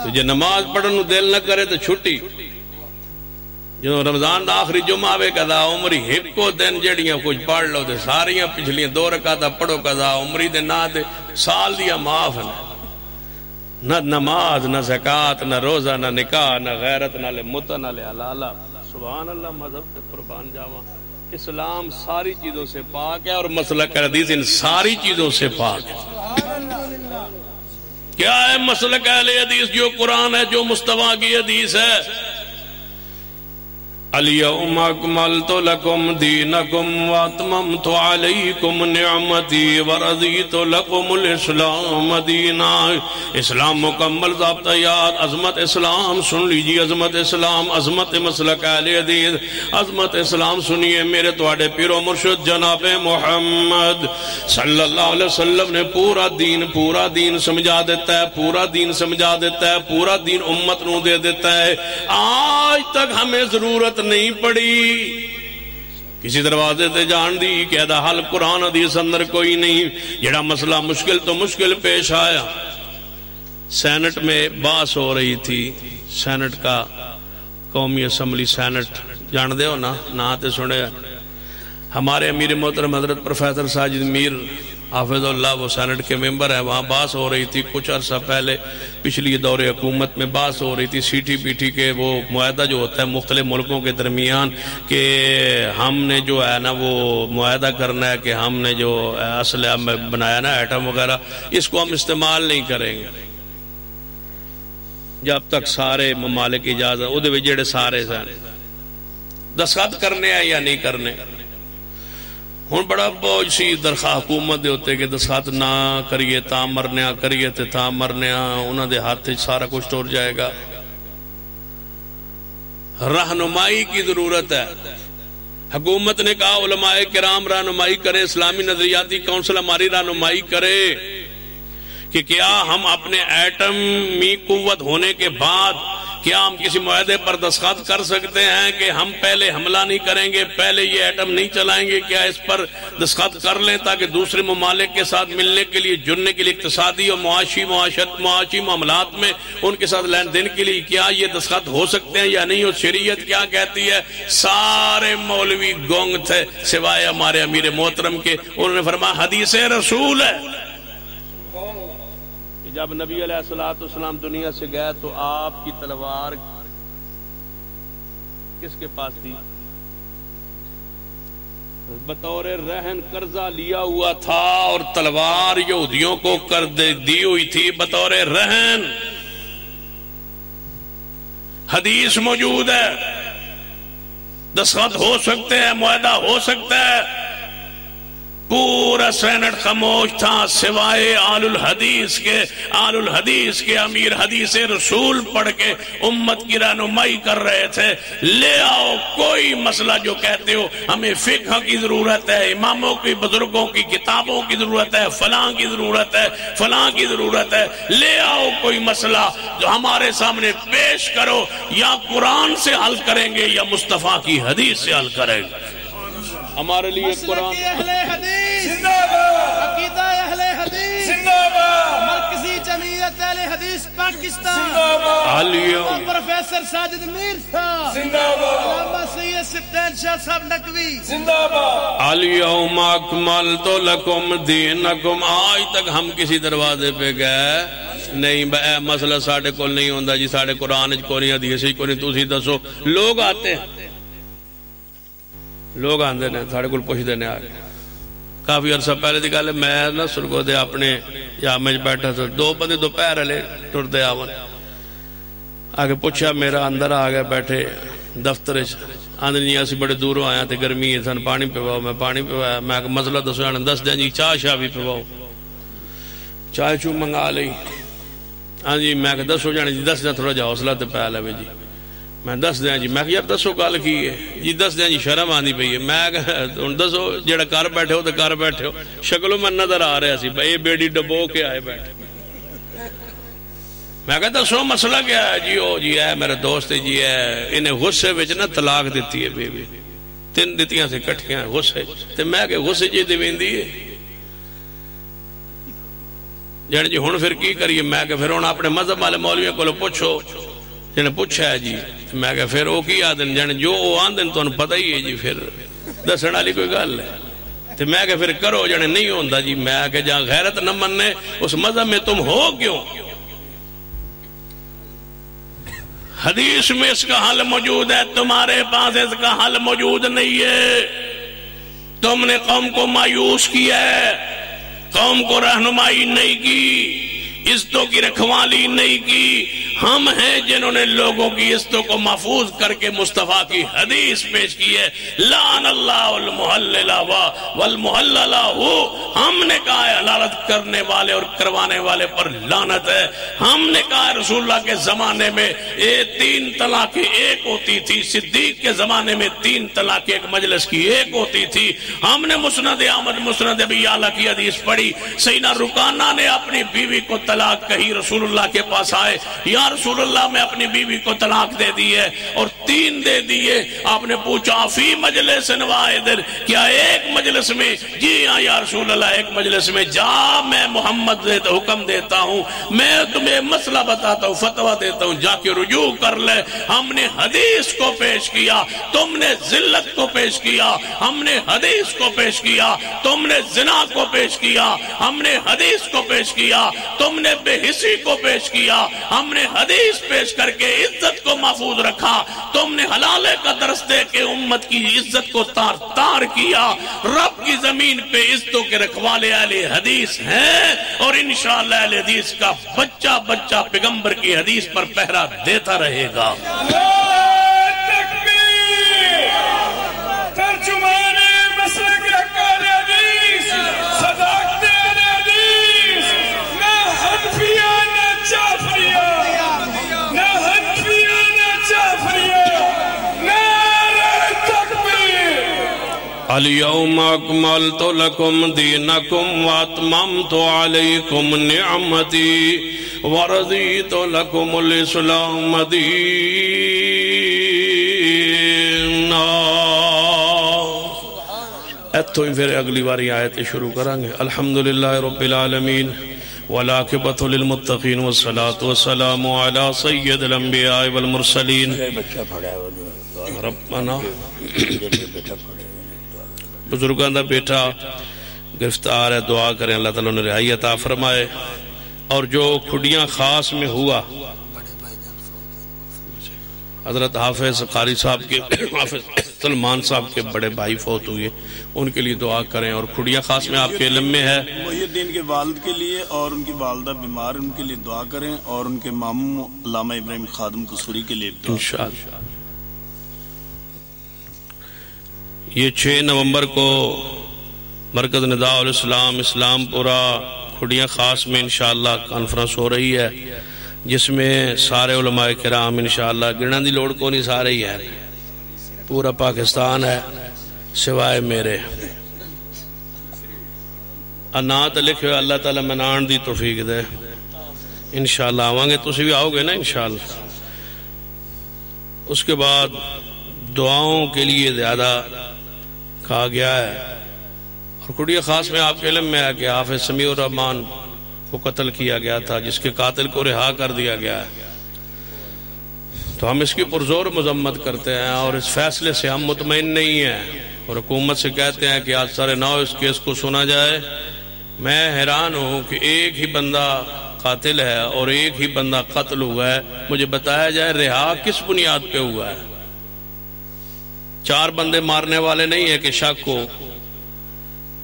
تو جے نماز پڑھن نو دل نہ کرے تو چھٹی، جدو رمضان دا آخری جمعہ آوے قضا عمری ہکو دن جڑیاں کچھ پڑھ لو تے ساریاں پچھلیاں 2 رکعتاں پڑھو قضا عمری دے نا دے سال دیا معاف نہ نماز نہ زکات نہ روزہ نہ نکاح نہ غیرت نہ متع نہ حلالہ۔ سبحان اللہ، مذہب سے قربان جاواں، اسلام ساری چیزوں سے پاک ہے اور مسلک حدیث ان ساری چیزوں سے پاک ہے۔ کیا ہے مسلک اہل حدیث؟ جو قرآن ہے، جو مصطفیٰ کی حدیث ہے، اليوم اکملت لکم دینکم واتممت علیکم نعمتی ورضیت لکم الاسلام دینا. اسلام مکمل ضابطہ یاد، عظمت اسلام سن لیجیے، عظمت اسلام، عظمت مسلک اہل حدیث، عظمت اسلام سنیے. میرے تواڈے پیر و مرشد جناب محمد صلی اللہ علیہ وسلم نے پورا دین سمجھا دیتا ہے، پورا دین سمجھا دیتا ہے، پورا دین امت نو دے دیتا ہے. آج تک ہمیں ضرورت نہیں پڑی کسی دروازے تے جان دی کہ دا حل قرآن حدیث اندر کوئی نہیں. جڑا مسئلہ مشکل تو مشکل پیش آیا، سینٹ میں بحث ہو رہی تھی، سینٹ کا قومی اسمبلی سینٹ جان دے ہو نا تے سنے. ہمارے امیر محترم حضرت پروفیسر ساجد میر حافظ اللہ وہ سینٹ کے ممبر ہیں، وہاں بحث ہو رہی تھی کچھ عرصہ پہلے، پچھلی دور حکومت میں بحث ہو رہی تھی سی ٹی پی ٹی کے وہ معاہدہ جو ہوتا ہے مختلف ملکوں کے درمیان کہ ہم نے جو ہے نا وہ معاہدہ کرنا ہے کہ ہم نے جو اسلحہ بنایا نا ایٹم وغیرہ اس کو ہم استعمال نہیں کریں گے جب تک سارے ممالک اجازت وہ دے جڑے سارے دستخط کرنے ہیں یا نہیں کرنے. ہوں بڑا بوجھ سی درخواست حکومت دے ہوتے کہ دستخط نہ کریے تا مرنے کریے تے تا مرنے انہوں دے ہاتھ سارا کچھ ٹور جائے گا. رہنمائی کی ضرورت ہے. حکومت نے کہا علماء کرام رہنمائی کرے، اسلامی نظریاتی کونسل ہماری رہنمائی کرے کہ کیا ہم اپنے ایٹمی قوت ہونے کے بعد کیا ہم کسی معاہدے پر دستخط کر سکتے ہیں کہ ہم پہلے حملہ نہیں کریں گے، پہلے یہ ایٹم نہیں چلائیں گے. کیا اس پر دستخط کر لیں تاکہ دوسرے ممالک کے ساتھ ملنے کے لیے، جڑنے کے لیے، اقتصادی اور معاشی معاملات میں ان کے ساتھ لین دین کے لیے کیا یہ دستخط ہو سکتے ہیں یا نہیں؟ اور شریعت کیا کہتی ہے؟ سارے مولوی گونگ تھے سوائے ہمارے امیر محترم کے. انہوں نے فرمایا حدیث رسول ہے. جب نبی علیہ السلام دنیا سے گئے تو آپ کی تلوار کس کے پاس تھی؟ بطور رہن قرضہ لیا ہوا تھا اور تلوار یہودیوں کو دی ہوئی تھی بطور رہن. حدیث موجود ہے، دستخط ہو سکتے ہیں، معاہدہ ہو سکتا ہے. پورا سینٹ خاموش تھا سوائے آل الحدیث کے امیر حدیث رسول پڑھ کے امت کی رہنمائی کر رہے تھے. لے آؤ کوئی مسئلہ جو کہتے ہو ہمیں فقہ کی ضرورت ہے، اماموں کی بزرگوں کی کتابوں کی ضرورت ہے، فلاں کی ضرورت ہے، فلاں کی ضرورت ہے، لے آؤ کوئی مسئلہ جو ہمارے سامنے پیش کرو. یا قرآن سے حل کریں گے یا مصطفیٰ کی حدیث سے حل کریں گے. ہمارے لیے قرآن اہل حدیث زندہ باد، عقیدہ اہل حدیث زندہ باد، مرکزی جمعیت اہل حدیث پاکستان زندہ باد، پروفیسر ساجد میر صاحب زندہ باد، علامہ سید سفدین شاہ صاحب نقوی زندہ باد. الیوم اکملت لکم دینکم. آج تک ہم کسی دروازے پہ گئے نہیں اے مسئلہ ساڑھے کو نہیں ہوندہ جی، ساڑھے قرآن کو نہیں، حدیث کو نہیں، تسی دسو. لوگ آتے ہیں، لوگ آندے نے ساڑھے کو پوچھ دینے آگے. کافی عرصہ پہلے دی گل ہے، میں نہ سرگو دے اپنے جامع بیٹھا تھا، دو بندے دوپہر لے ٹر دے آون آگے پوچھا، میرا اندر آگے بیٹھے دفتر آندے نہیں اسی بڑے دوروں آیا تے گرمی ہے سن پانی پیواؤ. میں پانی پیوایا، میں مسئلہ دسو جانا دس دیں جی چاہ شاہ بھی پیواؤ. چائے چو منگا لئی. ہاں جی میں کہ دسو جانے جی دس دیں تھوڑا جا حوصلہ تے پیا لے جی. میں دس دیں جی، میں کہ یار دسو گل کی ہے جی؟ دس دیں جی شرم آندی پئی ہے. میں کہ دسو جڑا کر بیٹھے ہو تو کر بیٹھے ہو. شکلوں میں نظر آ رہا سی بھائی بیڑی ڈبو کے آئے بیٹھے. میں کہ دسو مسئلہ کیا ہے جی؟ او جی ہے میرے دوست جی ہے، انہیں غصے وچ نہ طلاق دیتی ہے بیوی، 3 دتیاں سے کٹھیاں غصے تے. میں کہ غصے جی دیویندی ہے جان جی ہن پھر کی کریے؟ میں کہ پھر ہن اپنے مذہب والے مولویوں کولوں پوچھو. جن پوچھا ہے جی، میں کہ پھر وہ کی آدن جان جو وہ آندن تو پتہ ہی ہے جی، پھر دسن والی کوئی گل ہے. تو میں کہ پھر کرو جانے نہیں ہوندا جی. میں کہ جہاں غیرت نہ مننے اس مذہب میں تم ہو کیوں؟ حدیث میں اس کا حل موجود ہے، تمہارے پاس اس کا حل موجود نہیں ہے. تم نے قوم کو مایوس کیا ہے، قوم کو رہنمائی نہیں کی. عزتوں کی رکھوالی نہیں کی. ہم ہیں جنہوں نے لوگوں کی عزتوں کو محفوظ کر کے مصطفیٰ کی حدیث پیش کی ہے. لعن اللہ المحلل والمحلل ہو. ہم نے کہا ہے حلالت کرنے والے اور کروانے والے پر لعنت ہے. ہم نے کہا ہے رسول اللہ کے زمانے میں 3 طلاقیں ایک ہوتی تھی. صدیق کے زمانے میں 3 طلاقیں ایک مجلس کی ایک ہوتی تھی. ہم نے مسند احمد مسند ابی اعلیٰ کی حدیث پڑھی. سیدنا رکانہ نے اپنی بیوی کو طلاق کہی, رسول اللہ کے پاس آئے, یا رسول اللہ میں اپنی بیوی کو طلاق دے دی ہے اور 3 دے دیے. آپ نے پوچھا فی مجلس واحد, کیا ایک مجلس میں؟ جی ہاں یا رسول اللہ ایک مجلس میں. جا میں محمد حکم دیتا ہوں, میں تمہیں مسئلہ بتاتا ہوں, فتویٰ دیتا ہوں, جا کے رجوع کر لے. ہم نے حدیث کو پیش کیا, تم نے ذلت کو پیش کیا. ہم نے حدیث کو پیش کیا, تم نے زنا کو پیش کیا. ہم نے حدیث کو پیش کیا, تم نے بے حسی کو پیش کیا. ہم نے حدیث پیش کر کے عزت کو محفوظ رکھا, تم نے حلالے کا درس دے کے امت کی عزت کو تار تار کیا. رب کی زمین پہ عزتوں کے رکھوالے اہل حدیث ہیں, اور انشاءاللہ اہل حدیث کا بچہ بچہ پیغمبر کی حدیث پر پہرا دیتا رہے گا. اليوم اکملت لکم دینکم واتممت علیکم نعمتی ورضیت لکم الاسلام دینا. ایتھو ہی پھر اگلی باری آیتیں شروع کریں گے. الحمدللہ رب العالمین والعاقبۃ للمتقین والصلاة والسلام علی سید الانبیاء والمرسلین. ربنا بزرگان دا بیٹا گرفتار ہے, دعا کریں اللہ تعالیٰ نے رہائی عطا فرمائے. اور جو کھڈیاں خاص میں ہوا, حضرت حافظ قاری صاحب کے حافظ سلمان صاحب کے بڑے بھائی فوت ہوئے, ان کے لیے دعا کریں. اور کھڈیاں خاص میں آپ کے علم میں ہے محی الدین کے والد کے لیے اور ان کی والدہ بیمار, ان کے لیے دعا کریں. اور ان کے ماموں علامہ ابراہیم خادم قصوری کے لیے انشاءاللہ. یہ 6 نومبر کو مرکز نداء الاسلام اسلام پورہ کھڈیاں خاص میں انشاءاللہ کانفرنس ہو رہی ہے, جس میں سارے علماء کرام انشاءاللہ, گرنا دی لوڑ کو نہیں, سارے ہی ہے, پورا پاکستان ہے سوائے میرے. انات لکھے ہوئے اللہ تعالیٰ منان دی توفیق دے. انشاءاللہ آوانگے گے, تسی بھی آؤ گے نا انشاءاللہ. اس کے بعد دعاؤں کے لیے زیادہ کہا گیا ہے. اور کھڈیاں خاص میں آپ کے علم میں ہے کہ حافظ سمیع الرحمن کو قتل کیا گیا تھا, جس کے قاتل کو رہا کر دیا گیا ہے. تو ہم اس کی پرزور مذمت کرتے ہیں, اور اس فیصلے سے ہم مطمئن نہیں ہیں, اور حکومت سے کہتے ہیں کہ آج 9:30 اس کیس کو سنا جائے. میں حیران ہوں کہ ایک ہی بندہ قاتل ہے اور ایک ہی بندہ قتل ہوا ہے. مجھے بتایا جائے رہا کس بنیاد پہ ہوا ہے. 4 بندے مارنے والے نہیں ہیں کہ شک ہو,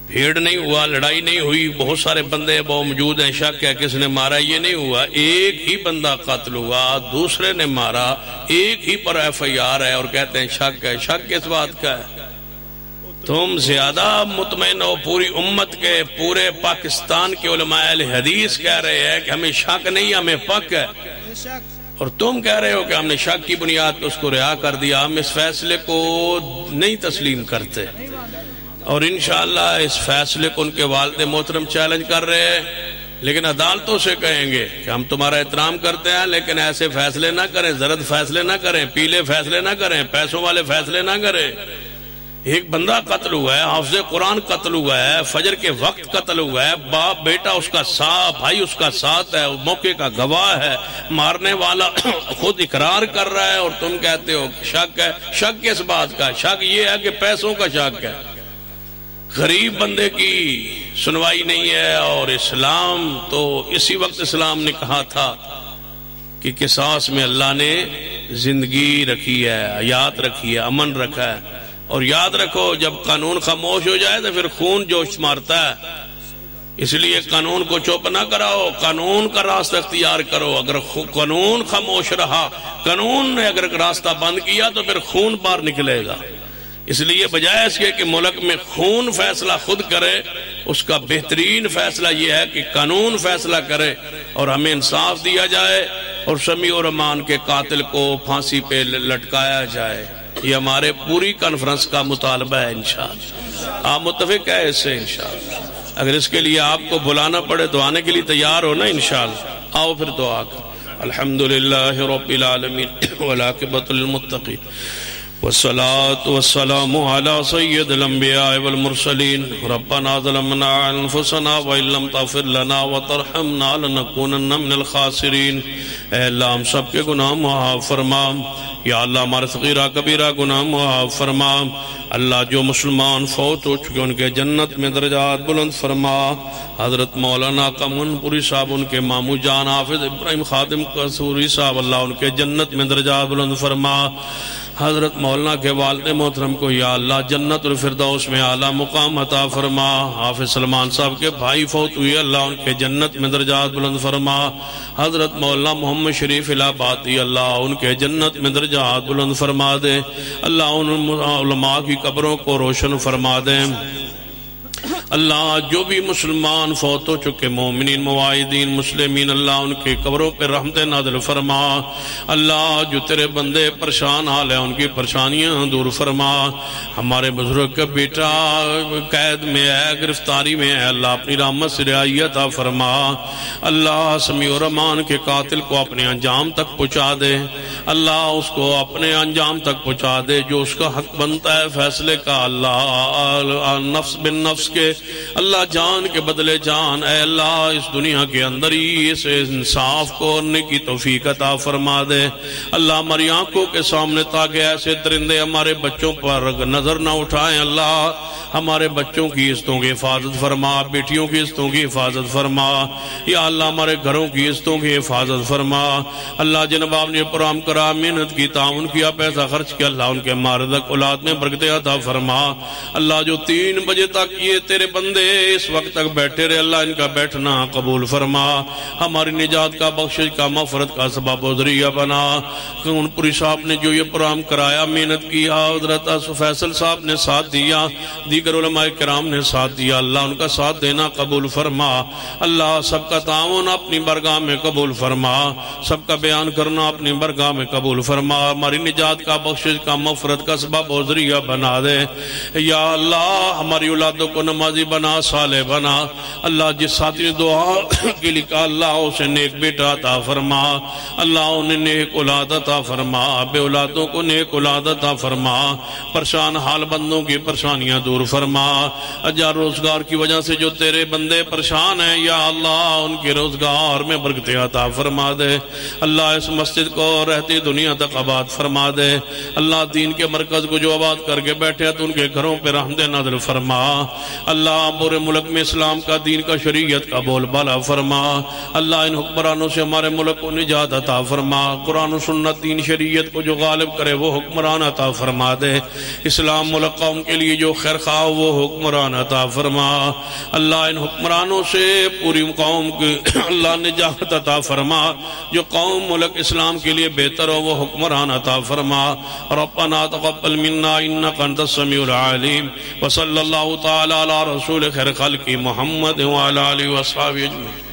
بھیڑ نہیں ہوا, لڑائی نہیں ہوئی, بہت سارے بندے وہ موجود ہیں, شک ہے کس نے مارا, یہ نہیں ہوا. ایک ہی بندہ قتل ہوا, دوسرے نے مارا, ایک ہی پر FIR ہے, اور کہتے ہیں شک ہے. شک کس بات کا ہے؟ تم زیادہ مطمئن ہو. پوری امت کے, پورے پاکستان کے علماء اہل حدیث کہہ رہے ہیں کہ ہمیں شک نہیں, ہمیں پک ہے, اور تم کہہ رہے ہو کہ ہم نے شک کی بنیاد پہ اس کو رہا کر دیا. ہم اس فیصلے کو نہیں تسلیم کرتے, اور انشاءاللہ اس فیصلے کو ان کے والد محترم چیلنج کر رہے ہیں, لیکن عدالتوں سے کہیں گے کہ ہم تمہارا احترام کرتے ہیں, لیکن ایسے فیصلے نہ کریں, زرد فیصلے نہ کریں, پیلے فیصلے نہ کریں, پیسوں والے فیصلے نہ کریں. ایک بندہ قتل ہوا ہے, حافظ قرآن قتل ہوا ہے, فجر کے وقت قتل ہوا ہے, باپ بیٹا اس کا ساتھ, بھائی اس کا ساتھ ہے, موقع کا گواہ ہے, مارنے والا خود اقرار کر رہا ہے, اور تم کہتے ہو شک ہے. شک کس بات کا؟ شک یہ ہے کہ پیسوں کا شک ہے. غریب بندے کی سنوائی نہیں ہے. اور اسلام تو اسی وقت اسلام نے کہا تھا کہ قصاص میں اللہ نے زندگی رکھی ہے, حیات رکھی ہے, امن رکھا ہے. اور یاد رکھو جب قانون خاموش ہو جائے تو پھر خون جوش مارتا ہے. اس لیے قانون کو چپ نہ کراؤ، قانون کا راستہ اختیار کرو۔ اگر قانون خاموش رہا، قانون نے اگر راستہ بند کیا تو پھر خون باہر نکلے گا۔ اس لیے بجائے اس کے کہ ملک میں خون فیصلہ خود کرے، اس کا بہترین فیصلہ یہ ہے کہ قانون فیصلہ کرے اور ہمیں انصاف دیا جائے اور سمیع الرحمان کے قاتل کو پھانسی پہ لٹکایا جائے۔ یہ ہمارے پوری کانفرنس کا مطالبہ ہے انشاءاللہ۔ آپ متفق ہے اس سے انشاءاللہ؟ اگر اس کے لیے آپ کو بلانا پڑے تو آنے کے لیے تیار ہو نا انشاءاللہ؟ آؤ پھر دعا کر۔ الحمدللہ رب العالمین والعاقبۃ للمتقین والصلاة والسلام على سید الانبیاء والمرسلین ربنا ظلمنا انفسنا وإن لم تغفر لنا وترحمنا لنکونن من الخاسرین۔ اے اللہ ہم سب کے گناہ معاف فرما، یا اللہ ہمارے صغیرہ کبیرہ گناہ معاف فرما۔ اللہ جو مسلمان فوت ہو چکے ان کے جنت میں درجات بلند فرما۔ حضرت مولانا قمن پوری صاحب، ان کے مامو جان حافظ ابراہیم خادم قصوری صاحب، اللہ ان کے جنت میں درجات بلند فرما۔ حضرت مولانا کے والد محترم کو یا اللہ جنت الفردوس میں اعلیٰ مقام عطا فرما۔ حافظ سلمان صاحب کے بھائی فوت ہوئے، اللہ ان کے جنت میں درجات بلند فرما۔ حضرت مولانا محمد شریف الہ آبادی، اللہ ان کے جنت میں درجات بلند فرما دے۔ اللہ ان علماء کی قبروں کو روشن فرما دے۔ اللہ جو بھی مسلمان فوت ہو چکے مومنین موحدین مسلمین، اللہ ان کی قبروں پہ رحمت نازل فرما۔ اللہ جو تیرے بندے پریشان حال ہیں ان کی پریشانیاں دور فرما۔ ہمارے بزرگ کا بیٹا قید میں ہے، گرفتاری میں ہے، اللہ اپنی رحمت سے رہائی عطا فرما۔ اللہ سمیع الرحمان کے قاتل کو اپنے انجام تک پہنچا دے، اللہ اس کو اپنے انجام تک پہنچا دے جو اس کا حق بنتا ہے فیصلے کا۔ اللہ نفس بن نفس کے، اللہ جان کے بدلے جان، اے اللہ اس دنیا کے اندر ہی اس انصاف کو کرنے کی توفیق عطا فرما دے۔ اللہ ہماری آنکھوں کے سامنے تاکہ ایسے درندے ہمارے بچوں پر نظر نہ اٹھائیں، اللہ ہمارے بچوں کی عزتوں کی حفاظت فرما، بیٹیوں کی عزتوں کی حفاظت فرما، یا اللہ ہمارے گھروں کی عزتوں کی حفاظت فرما۔ اللہ جن باپ نے پروگرام کرا، محنت کی، تعاون کیا، پیسہ خرچ کیا، اللہ ان کے مارزق اولاد میں برکت عطا فرما۔ اللہ جو 3 بجے تک یہ تیرے بندے اس وقت تک بیٹھے رہے، اللہ ان کا بیٹھنا قبول فرما، ہماری نجات کا، بخشش کا، مغفرت کا سبب و ذریعہ بنا۔ ان پوری صاحب نے جو یہ پروگرام کرایا، محنت کیا، حضرت فیصل صاحب نے ساتھ دیا، دیگر علماء کرام نے ساتھ دیا، اللہ ان کا ساتھ دینا قبول فرما۔ اللہ سب کا تعاون اپنی برگاہ میں قبول فرما، سب کا بیان کرنا اپنی برگاہ میں قبول فرما، ہماری نجات کا، بخشش کا، مغفرت کا سبب و ذریعہ بنا دے۔ یا اللہ ہماری اولادوں کو نمازی بنا، صالح بنا۔ اللہ جس ساتھی نے دعا کے لیے کہا، اللہ اسے نیک بیٹا عطا فرما، اللہ انہیں نیک اولاد عطا فرما، بے اولادوں کو نیک اولاد عطا فرما، پریشان حال بندوں کی پریشانیاں دور فرما۔ اجار روزگار کی وجہ سے جو تیرے بندے پریشان ہیں، یا اللہ ان کے روزگار میں برکت عطا فرما دے۔ اللہ اس مسجد کو رہتی دنیا تک آباد فرما دے۔ اللہ دین کے مرکز کو جو آباد کر کے بیٹھے تو ان کے گھروں پہ رحمت نازل فرما۔ اللہ پورے ملک میں اسلام کا، دین کا، شریعت کا بول بالا فرما۔ اللہ ان حکمرانوں سے ہمارے ملک کو نجات عطا فرما، قرآن و سنت، دین، شریعت کو جو غالب کرے وہ حکمران عطا فرما دے۔ اسلام ملک قوم کے لیے جو خیر خواہ وہ حکمران عطا فرما۔ اللہ ان حکمرانوں سے پوری قوم کی اللہ نجات عطا فرما، جو قوم ملک اسلام کے لیے بہتر ہو وہ حکمران عطا فرما۔ ربنا تقبل منا انک انت السمیع العلیم، وصلی اللہ تعالی علی رسول خیر خلق محمد وعلی آلہ وصحبہ اجمعین۔